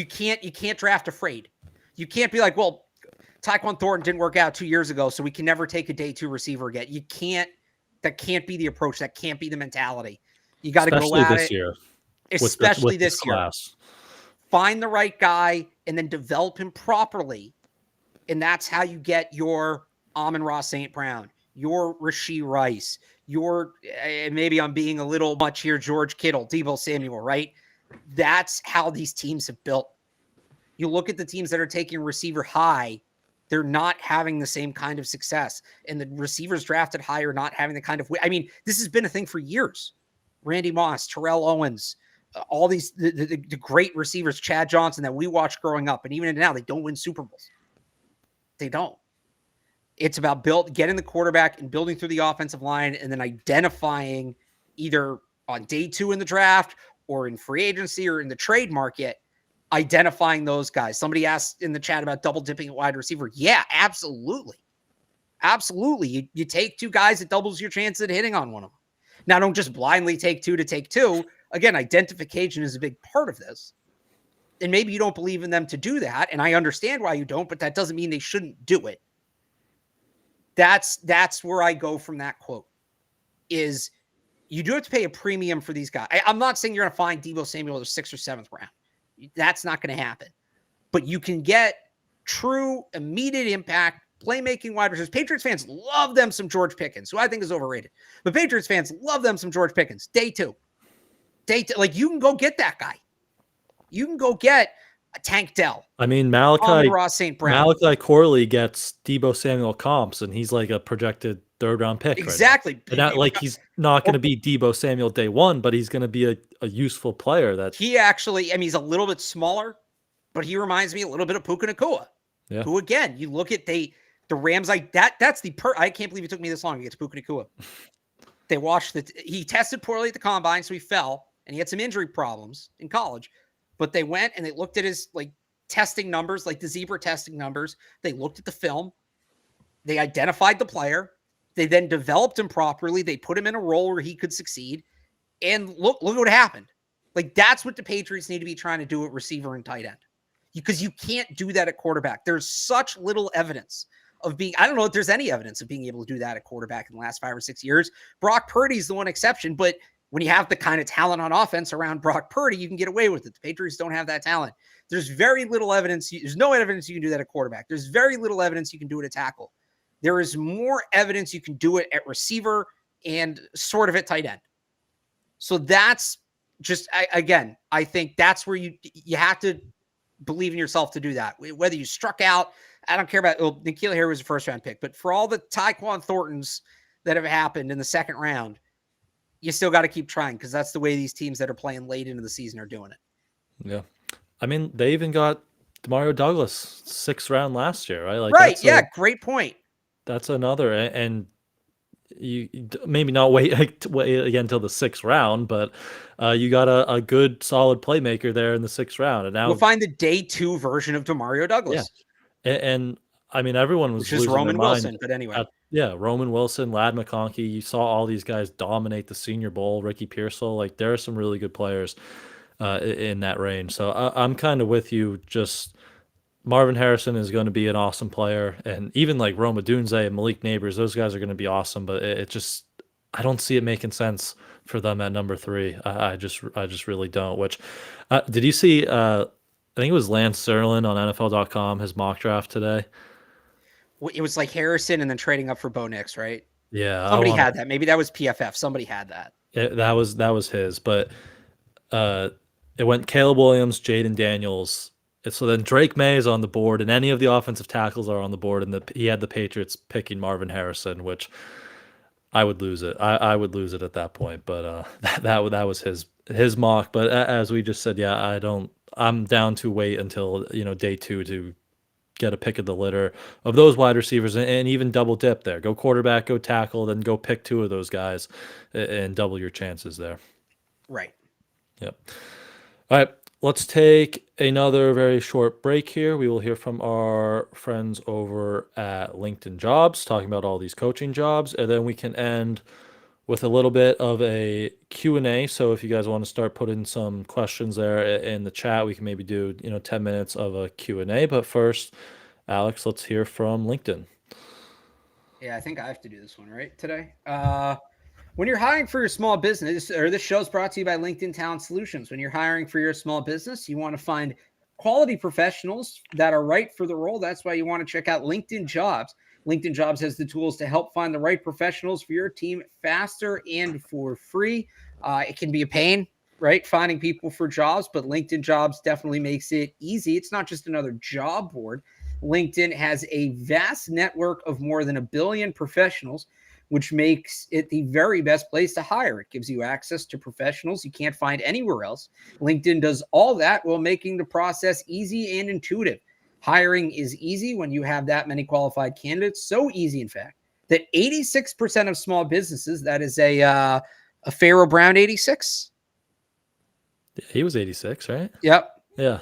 can't draft afraid. You can't be like, well, Tyquan Thornton didn't work out 2 years ago, so we can never take a day 2 receiver again. You can't. That can't be the approach. That can't be the mentality. You got to go at this it. Year. Especially with this year. Class. Find the right guy and then develop him properly. And that's how you get your Amon-Ra St. Brown, your Rashee Rice, your, maybe I'm being a little much here, George Kittle, Deebo Samuel, right? That's how these teams have built. You look at the teams that are taking receiver high, they're not having the same kind of success. And the receivers drafted high are not having the kind of, I mean, this has been a thing for years. Randy Moss, Terrell Owens, all these, the great receivers, Chad Johnson that we watched growing up. And even now, they don't win Super Bowls. They don't. It's about getting the quarterback and building through the offensive line and then identifying either on day 2 in the draft or in free agency or in the trade market, identifying those guys. Somebody asked in the chat about double dipping at wide receiver. Yeah, absolutely. Absolutely. You take 2 guys, it doubles your chance at hitting on one of them. Now, don't just blindly take 2 to take 2. Again, identification is a big part of this. And maybe you don't believe in them to do that. And I understand why you don't, but that doesn't mean they shouldn't do it. That's where I go from that quote is you do have to pay a premium for these guys. I'm not saying you're going to find Deebo Samuel in the 6th or 7th round. That's not going to happen. But you can get true, immediate impact, playmaking wide receivers. Patriots fans love them some George Pickens, who I think is overrated. But Patriots fans love them some George Pickens. Day 2. Like, you can go get that guy. You can go get Tank Dell, I mean, Ross St. Brown. Malachi Corley gets Debo Samuel comps, and he's like a projected third-round pick. Exactly. Right now. And not, he's not going to be Debo Samuel day one, but he's going to be a useful player. That he actually, I mean, he's a little bit smaller, but he reminds me a little bit of Puka Nacua. Yeah. Who again, you look at the Rams like that. That's I can't believe it took me this long to get to Puka Nacua. They watched he tested poorly at the combine, so he fell, and he had some injury problems in college. But they went and they looked at his testing numbers, like the zebra testing numbers. They looked at the film. They identified the player. They then developed him properly. They put him in a role where he could succeed. And look what happened. That's what the Patriots need to be trying to do at receiver and tight end. Because you can't do that at quarterback. There's such little evidence of being, I don't know if there's any evidence of being able to do that at quarterback in the last 5 or 6 years. Brock Purdy's the one exception, but when you have the kind of talent on offense around Brock Purdy, you can get away with it. The Patriots don't have that talent. There's very little evidence. There's no evidence you can do that at quarterback. There's very little evidence you can do it at tackle. There is more evidence you can do it at receiver and sort of at tight end. So that's just, I think that's where you have to believe in yourself to do that. Whether you struck out, I don't care about, N'Keal Harry was a first-round pick, but for all the Tyquan Thorntons that have happened in the second round, you still got to keep trying because that's the way these teams that are playing late into the season are doing it. Yeah. I mean, they even got Demario Douglas 6th round last year, right? Right. Yeah. Great point. That's another. And you maybe not wait again until the 6th round, but you got a good, solid playmaker there in the 6th round. And now we'll find the day 2 version of Demario Douglas. Yeah. And I mean, everyone was just Roman Wilson, but anyway. Roman Wilson, Lad McConkey. You saw all these guys dominate the Senior Bowl. Ricky Pearsall, there are some really good players in that range. So I'm kind of with you. Just Marvin Harrison is going to be an awesome player, and even Rome Odunze and Malik Neighbors, those guys are going to be awesome. But I don't see it making sense for them at number 3. I just really don't. Which did you see? I think it was Lance Serlin on NFL.com, his mock draft today. It was Harrison and then trading up for Bo Nix, right? Yeah. Somebody had that. Maybe that was PFF. Somebody had that. That was his. But it went Caleb Williams, Jaden Daniels. So then Drake May is on the board, and any of the offensive tackles are on the board. And he had the Patriots picking Marvin Harrison, which I would lose it. I would lose it at that point. But that was his mock. But as we just said, yeah, I'm down to wait until day 2 to get a pick of the litter of those wide receivers and even double dip there. Go quarterback, go tackle, then go pick 2 of those guys and double your chances there. Right. Yep. All right. Let's take another very short break here. We will hear from our friends over at LinkedIn Jobs talking about all these coaching jobs, and then we can end with a little bit of a Q&A. So if you guys want to start putting some questions there in the chat, we can maybe do 10 minutes of a Q&A. But first, Alex, let's hear from LinkedIn. Yeah, I think I have to do this one right today. When you're hiring for your small business, or this show's brought to you by LinkedIn Talent Solutions. When you're hiring for your small business, you want to find quality professionals that are right for the role. That's why you want to check out LinkedIn Jobs. LinkedIn Jobs has the tools to help find the right professionals for your team faster and for free. It can be a pain, right, finding people for jobs, but LinkedIn Jobs definitely makes it easy. It's not just another job board. LinkedIn has a vast network of more than 1 billion professionals, which makes it the very best place to hire. It gives you access to professionals you can't find anywhere else. LinkedIn does all that while making the process easy and intuitive. Hiring is easy when you have that many qualified candidates. So easy, in fact, that 86% of small businesses, that is a Pharaoh Brown 86. He was 86, right? Yep. Yeah.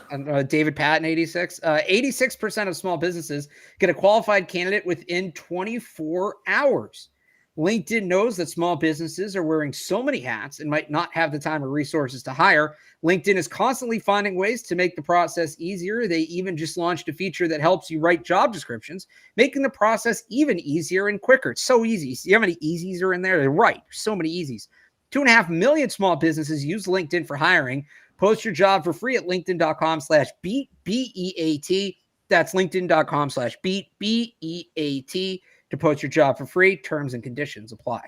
David Patton 86. 86% of small businesses get a qualified candidate within 24 hours. LinkedIn knows that small businesses are wearing so many hats and might not have the time or resources to hire. LinkedIn is constantly finding ways to make the process easier. They even just launched a feature that helps you write job descriptions, making the process even easier and quicker. It's so easy. See how many easies are in there? They're right. So many easies. 2.5 million small businesses use LinkedIn for hiring. Post your job for free at linkedin.com/beat, B-E-A-T. That's linkedin.com/beat, B-E-A-T. to post your job for free. Terms and conditions apply.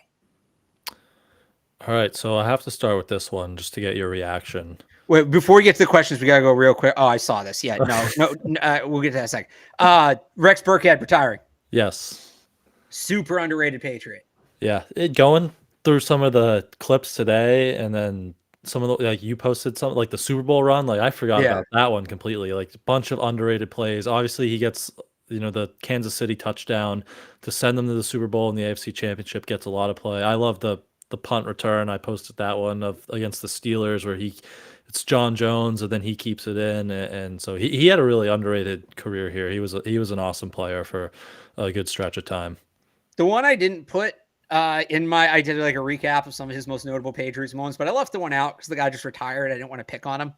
All right, so I have to start with this one just to get your reaction. Wait, before we get to the questions, we gotta go real quick. Oh, I saw this. Yeah, no, we'll get to that in a second. Rex Burkhead retiring. Yes. Super underrated Patriot. Yeah. Going through some of the clips today, and then some of the, like, you posted something like the Super Bowl run. Like, I forgot about that one completely. Like, a bunch of underrated plays. Obviously, he gets, the Kansas City touchdown to send them to the Super Bowl, and the AFC Championship gets a lot of play. I love the punt return. I posted that one against the Steelers where it's John Jones, and then he keeps it in, and so he had a really underrated career here. He was an awesome player for a good stretch of time. The one I didn't put I did like a recap of some of his most notable Patriots moments, but I left the one out because the guy just retired. I didn't want to pick on him.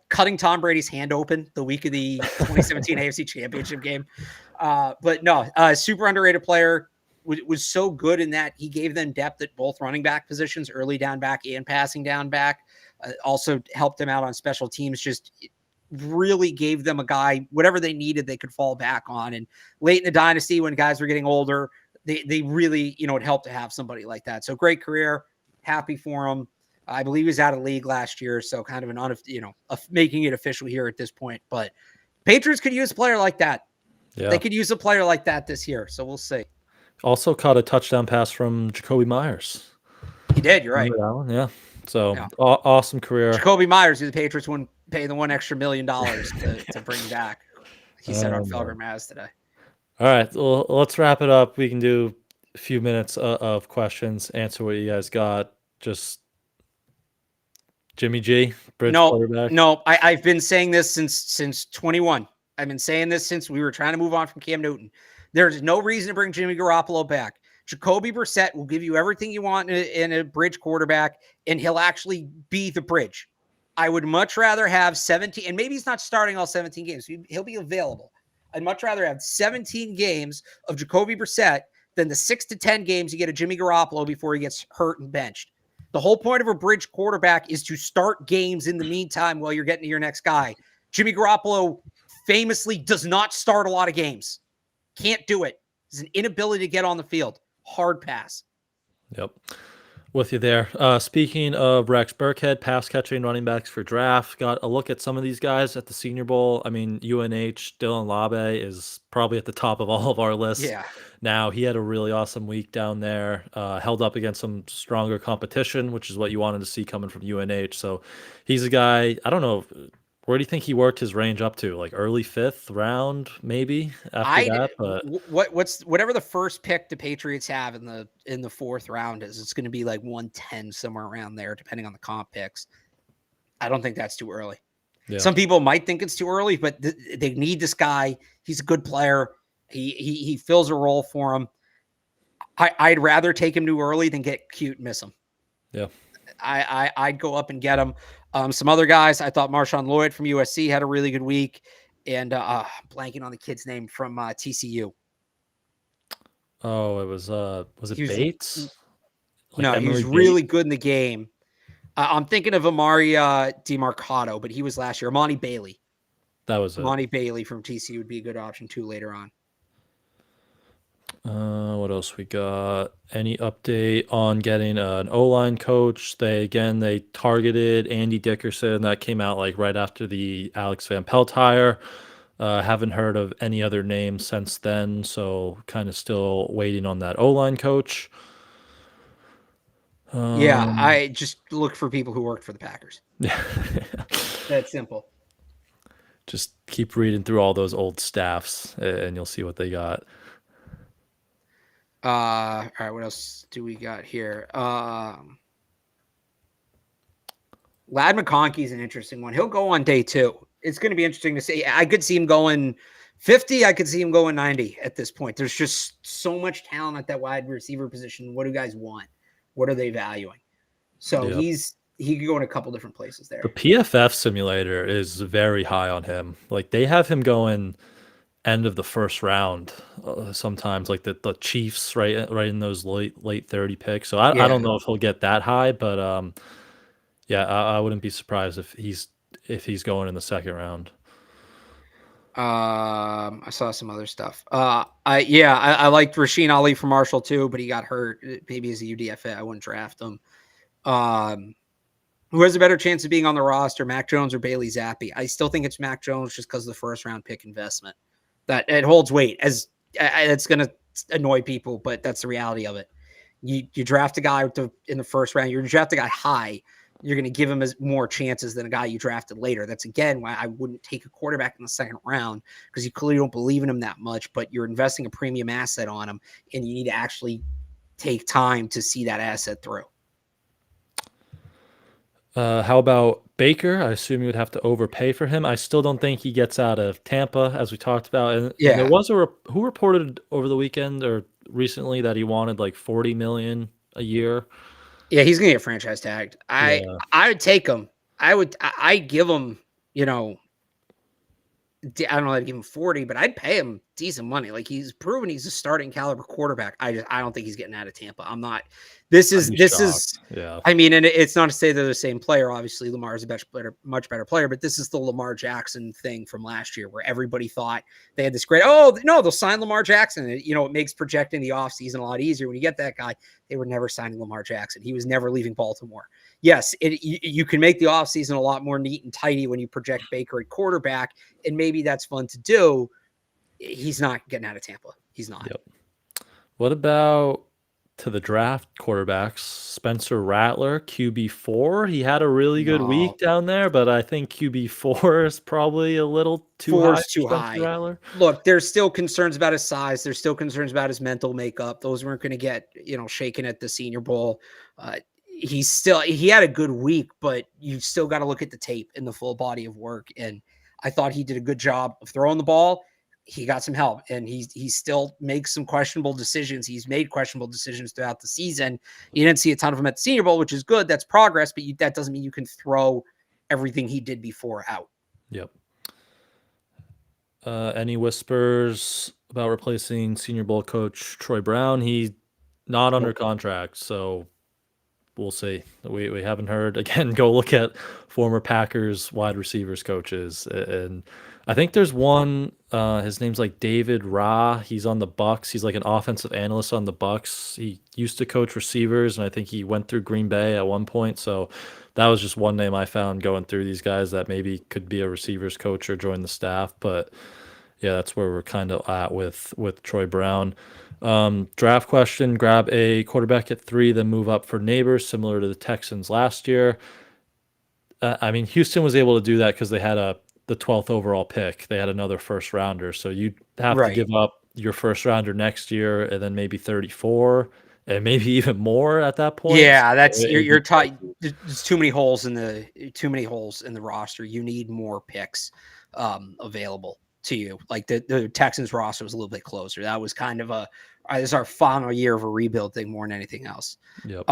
Cutting Tom Brady's hand open the week of the 2017 AFC Championship game. But no, super underrated player. Was so good in that he gave them depth at both running back positions, early down back and passing down back. Also helped them out on special teams. Just really gave them a guy, whatever they needed, they could fall back on. And late in the dynasty, when guys were getting older, they really, it helped to have somebody like that. So great career. Happy for him. I believe he was out of league last year. So kind of making it official here at this point. But Patriots could use a player like that. Yeah. They could use a player like that this year. So we'll see. Also caught a touchdown pass from Jacoby Myers. He did. You're right. That one? Yeah. So awesome career. Jacoby Myers, who the Patriots wouldn't pay the $1 extra million to bring back. He said on Felger Maz today. All right. Well, let's wrap it up. We can do a few minutes of questions, answer what you guys got. Just Jimmy G, bridge quarterback. No, I've been saying this since 21. I've been saying this since we were trying to move on from Cam Newton. There's no reason to bring Jimmy Garoppolo back. Jacoby Brissett will give you everything you want in a bridge quarterback, and he'll actually be the bridge. I would much rather have 17, and maybe he's not starting all 17 games. He'll be available. I'd much rather have 17 games of Jacoby Brissett than the 6 to 10 games you get of Jimmy Garoppolo before he gets hurt and benched. The whole point of a bridge quarterback is to start games in the meantime while you're getting to your next guy. Jimmy Garoppolo famously does not start a lot of games. Can't do it. It's an inability to get on the field. Hard pass. Yep. With you there. Speaking of Rex Burkhead, pass catching running backs for draft. Got a look at some of these guys at the Senior Bowl. I mean, UNH, Dylan Labe is probably at the top of all of our lists. Yeah. Now, he had a really awesome week down there. Held up against some stronger competition, which is what you wanted to see coming from UNH. So he's a guy, I don't know, where do you think he worked his range up to? Like early 5th round, maybe after that. But whatever the first pick the Patriots have in the 4th round is, it's going to be like 110 somewhere around there, depending on the comp picks. I don't think that's too early. Yeah. Some people might think it's too early, but they need this guy. He's a good player. He fills a role for him. I'd rather take him too early than get cute and miss him. Yeah. I'd go up and get him. Some other guys, I thought Marshawn Lloyd from USC had a really good week, and blanking on the kid's name from TCU. Oh, it was it Bates? No, he was really good in the game. I'm thinking of Amari DeMarcado, but he was last year. Amani Bailey. That was it. Amani Bailey from TCU would be a good option too later on. What else we got? Any update on getting an O-line coach? They targeted Andy Dickerson. That came out like right after the Alex Van Pelt hire. Haven't heard of any other names since then, so kind of still waiting on that O-line coach. Yeah, I just look for people who worked for the Packers. Yeah. That's simple. Just keep reading through all those old staffs, and you'll see what they got. All right, what else do we got here? Lad McConkey is an interesting one. He'll go on day 2. It's going to be interesting to see. I could see him going 50. I could see him going 90 at this point. There's just so much talent at that wide receiver position. What do guys want? What are they valuing? So he could go in a couple different places there. The PFF simulator is very high on him. Like, they have him going end of the 1st round sometimes, like the Chiefs right in those late 30 picks. So I don't know if he'll get that high, but I wouldn't be surprised if he's going in the 2nd round. I saw some other stuff. I liked Rasheen Ali from Marshall too, but he got hurt. Maybe as a UDFA, I wouldn't draft him. Who has a better chance of being on the roster, Mac Jones or Bailey Zappi? I still think it's Mac Jones just because of the first round pick investment. That it holds weight. As it's going to annoy people, but that's the reality of it. You draft a guy in the first round, you draft a guy high, you're going to give him more chances than a guy you drafted later. That's, again, why I wouldn't take a quarterback in the second round, because you clearly don't believe in him that much, but you're investing a premium asset on him, and you need to actually take time to see that asset through. How about Baker? I assume you would have to overpay for him. I still don't think he gets out of Tampa, as we talked about. And there was who reported over the weekend or recently that he wanted like $40 million a year. Yeah, he's gonna get franchise tagged. I would take him. I'd give him, I don't know, I'd give him 40, but I'd pay him decent money. Like, he's proven he's a starting caliber quarterback. I don't think he's getting out of Tampa. I'm not. This is yeah. I mean, and it's not to say they're the same player. Obviously, Lamar is much better player, but this is the Lamar Jackson thing from last year, where everybody thought they had this great. Oh no, they'll sign Lamar Jackson. It makes projecting the offseason a lot easier when you get that guy. They were never signing Lamar Jackson. He was never leaving Baltimore. Yes, you can make the offseason a lot more neat and tidy when you project Baker at quarterback, and maybe that's fun to do. He's not getting out of Tampa. He's not. Yep. What about to the draft quarterbacks? Spencer Rattler, QB4. He had a really good week down there, but I think QB4 is probably a little too high. Too high. Rattler. Look, there's still concerns about his size. There's still concerns about his mental makeup. Those weren't going to get, shaken at the Senior Bowl. He had a good week, but you still got to look at the tape and the full body of work. And I thought he did a good job of throwing the ball. He got some help, and he still makes some questionable decisions. He's made questionable decisions throughout the season. You didn't see a ton of him at the Senior Bowl, which is good. That's progress, but that doesn't mean you can throw everything he did before out. Yep. Any whispers about replacing Senior Bowl coach Troy Brown? He's not under contract, so we'll see. We haven't heard. Again, go look at former Packers wide receivers coaches, and I think there's one. His name's like David Ra. He's on the Bucks. He's like an offensive analyst on the Bucks. He used to coach receivers, and I think he went through Green Bay at one point. So that was just one name I found going through these guys that maybe could be a receivers coach or join the staff. But yeah, that's where we're kind of at with Troy Brown. Draft question: grab a quarterback at 3, then move up for Neighbors, similar to the Texans last year. I mean, Houston was able to do that because they had the 12th overall pick. They had another first rounder, so you'd have to give up your first rounder next year, and then maybe 34, and maybe even more at that point. Yeah, that's you're tight. There's too many holes in the roster. You need more picks available to you. Like the Texans roster was a little bit closer. That was kind of this is our final year of a rebuild thing more than anything else. Yep.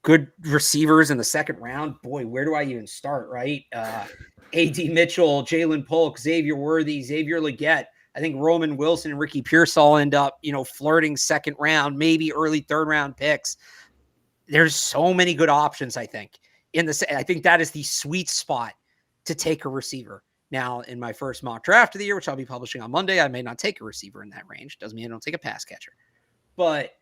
Good receivers in the second round. Boy, where do I even start, right? A.D. Mitchell, Jalen Polk, Xavier Worthy, Xavier Legette. I think Roman Wilson and Ricky Pierce all end up, flirting second round, maybe early third round picks. There's so many good options, I think. I think that is the sweet spot to take a receiver. Now, in my first mock draft of the year, which I'll be publishing on Monday, I may not take a receiver in that range. Doesn't mean I don't take a pass catcher. But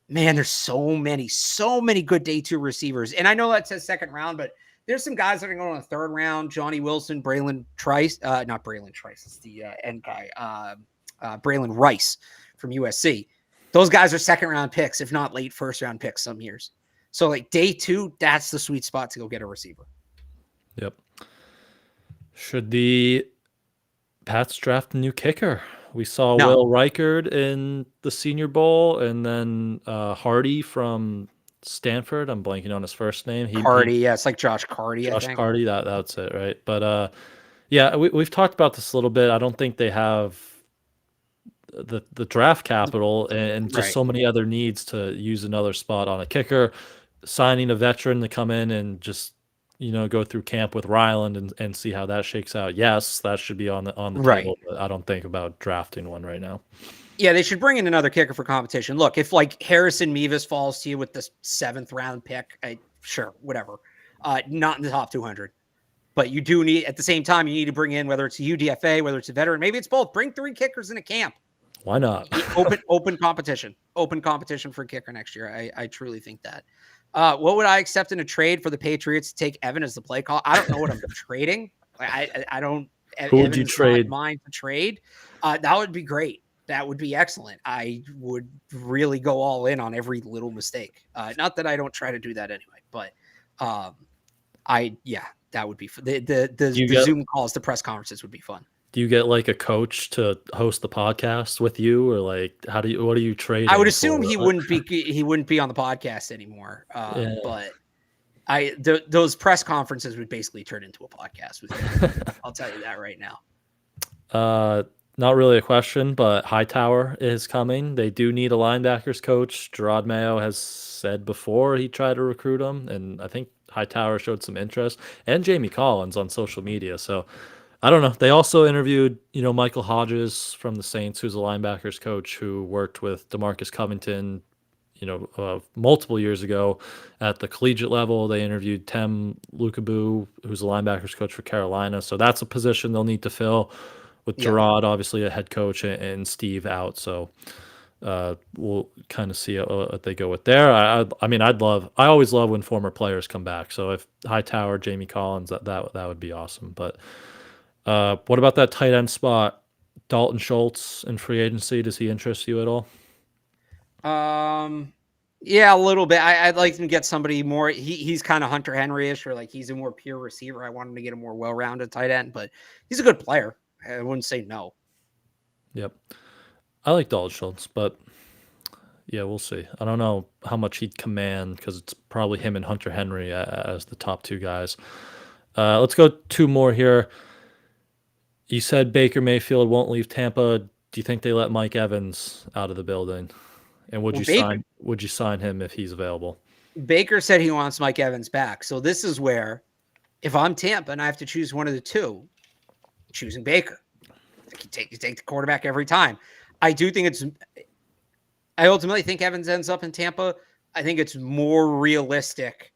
man, there's so many good day 2 receivers. And I know that says second round, but there's some guys that are going in the third round. Johnny Wilson, Braylon Trice, not Braylon Trice, it's the end guy, Braylon Rice from USC. Those guys are second round picks, if not late first round picks some years. So like day 2, that's the sweet spot to go get a receiver. Yep. Should the Pats draft a new kicker? We saw Will Reichard in the Senior Bowl, and then Hardy from Stanford. I'm blanking on his first name. Yeah, it's like Josh Carty. Josh Carty, that's it, right? But yeah, we've talked about this a little bit. I don't think they have the draft capital and just so many other needs to use another spot on a kicker. Signing a veteran to come in and just go through camp with Ryland and see how that shakes out. Yes, that should be on the table, but I don't think about drafting one right now. Yeah, they should bring in another kicker for competition. Look, if like Harrison Mevis falls to you with the 7th round pick, sure, whatever. Not in the top 200. But you do need, at the same time, you need to bring in, whether it's a UDFA, whether it's a veteran, maybe it's both. Bring 3 kickers in a camp. Why not? Open competition for a kicker next year. I truly think that. What would I accept in a trade for the Patriots to take Evan as the play call? I don't know what I'm trading. I don't. Who would you Evan's trade? not mine to trade. That would be great. That would be excellent. I would really go all in on every little mistake. Not that I don't try to do that anyway, but that would be the Zoom calls, the press conferences would be fun. Do you get like a coach to host the podcast with you, or like what are you trading? I would assume he wouldn't be on the podcast anymore. But those press conferences would basically turn into a podcast with him. I'll tell you that right now. Not really a question, but Hightower is coming. They do need a linebackers coach. Gerard Mayo has said before he tried to recruit him, and I think Hightower showed some interest, and Jamie Collins on social media. So I don't know. They also interviewed, Michael Hodges from the Saints, who's a linebackers coach who worked with DeMarcus Covington, multiple years ago at the collegiate level. They interviewed Tem Lukabu, who's a linebackers coach for Carolina. So that's a position they'll need to fill with Gerard, obviously a head coach, and Steve out. So we'll kind of see what they go with there. I always love when former players come back. So if Hightower, Jamie Collins, that would be awesome. But what about that tight end spot? Dalton Schultz in free agency, does he interest you at all? Yeah, a little bit. I'd like to get somebody more. He's kind of Hunter Henry-ish, or like he's a more pure receiver. I want him to get a more well-rounded tight end, but he's a good player. I wouldn't say no. Yep. I like Dalton Schultz, but yeah, we'll see. I don't know how much he'd command because it's probably him and Hunter Henry as the top two guys. Let's go two more here. You said Baker Mayfield won't leave Tampa. Do you think they let Mike Evans out of the building? And would you sign him if he's available? Baker said he wants Mike Evans back. So this is where, if I'm Tampa and I have to choose one of the two, choosing Baker. You take the quarterback every time. I ultimately think Evans ends up in Tampa. I think it's more realistic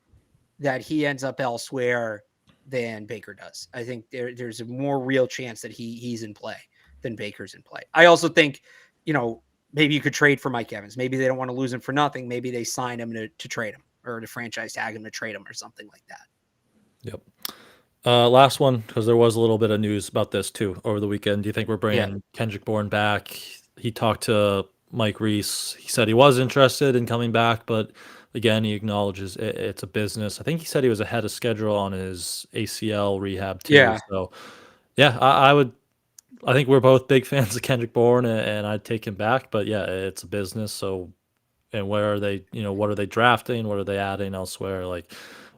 that he ends up elsewhere than Baker does. I think there's a more real chance that he's in play than Baker's in play. I also think, maybe you could trade for Mike Evans. Maybe they don't want to lose him for nothing. Maybe they sign him to trade him, or to franchise tag him to trade him or something like that. Yep. Last one, because there was a little bit of news about this too over the weekend. Do you think we're bringing Kendrick Bourne back? He talked to Mike Reese. He said he was interested in coming back, but again, he acknowledges it's a business. I think he said he was ahead of schedule on his ACL rehab too. Yeah. So yeah, I think we're both big fans of Kendrick Bourne, and I'd take him back. But yeah, it's a business. So, and where are they? What are they drafting? What are they adding elsewhere? Like,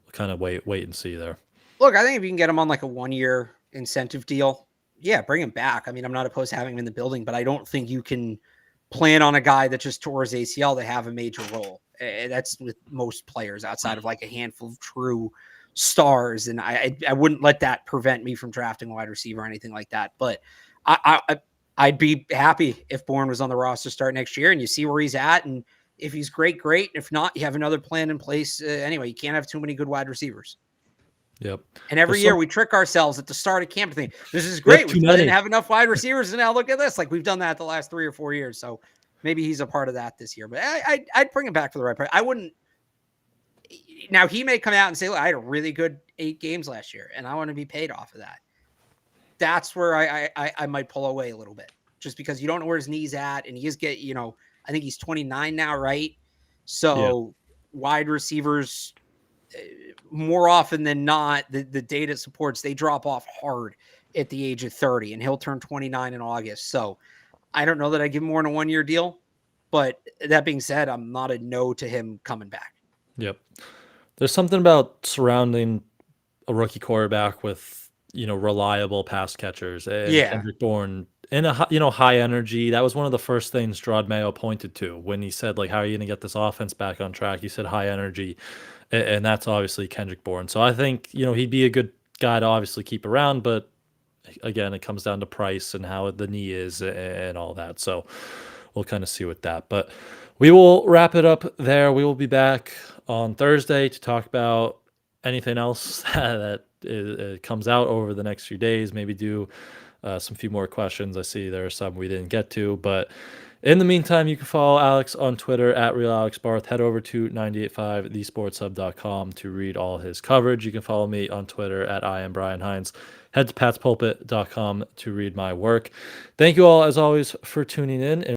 we'll kind of wait and see there. Look, I think if you can get him on like a 1-year incentive deal, yeah, bring him back. I mean, I'm not opposed to having him in the building, but I don't think you can plan on a guy that just tore his ACL to have a major role. That's with most players outside of like a handful of true stars. And I wouldn't let that prevent me from drafting a wide receiver or anything like that. But I'd be happy if Bourne was on the roster start next year, and you see where he's at. And if he's great. If not, you have another plan in place. Anyway, you can't have too many good wide receivers. Yep. And every year we trick ourselves at the start of camp thing. This is great. We didn't have enough wide receivers, and now look at this. Like, we've done that the last 3 or 4 years. So maybe he's a part of that this year. But I'd bring him back for the right price. I wouldn't. Now, he may come out and say, look, I had a really good 8 games last year, and I want to be paid off of that. That's where I might pull away a little bit, just because you don't know where his knee's at, and he is I think he's 29 now, right? So wide receivers, more often than not, the data supports they drop off hard at the age of 30, and he'll turn 29 in August. So I don't know that I give him more than a 1-year deal, but that being said, I'm not a no to him coming back. Yep. There's something about surrounding a rookie quarterback with, reliable pass catchers. And Kendrick Bourne in a, high energy. That was one of the first things Gerard Mayo pointed to when he said, like, how are you going to get this offense back on track? He said high energy. And that's obviously Kendrick Bourne. So I think, he'd be a good guy to obviously keep around. But again, it comes down to price and how the knee is and all that. So we'll kind of see with that. But we will wrap it up there. We will be back on Thursday to talk about anything else that comes out over the next few days. Maybe do some few more questions. I see there are some we didn't get to. But In the meantime, you can follow Alex on Twitter at RealAlexBarth. Head over to 985thesportshub.com to read all his coverage. You can follow me on Twitter at @IamBrianHines. Head to patspulpit.com to read my work. Thank you all, as always, for tuning in. And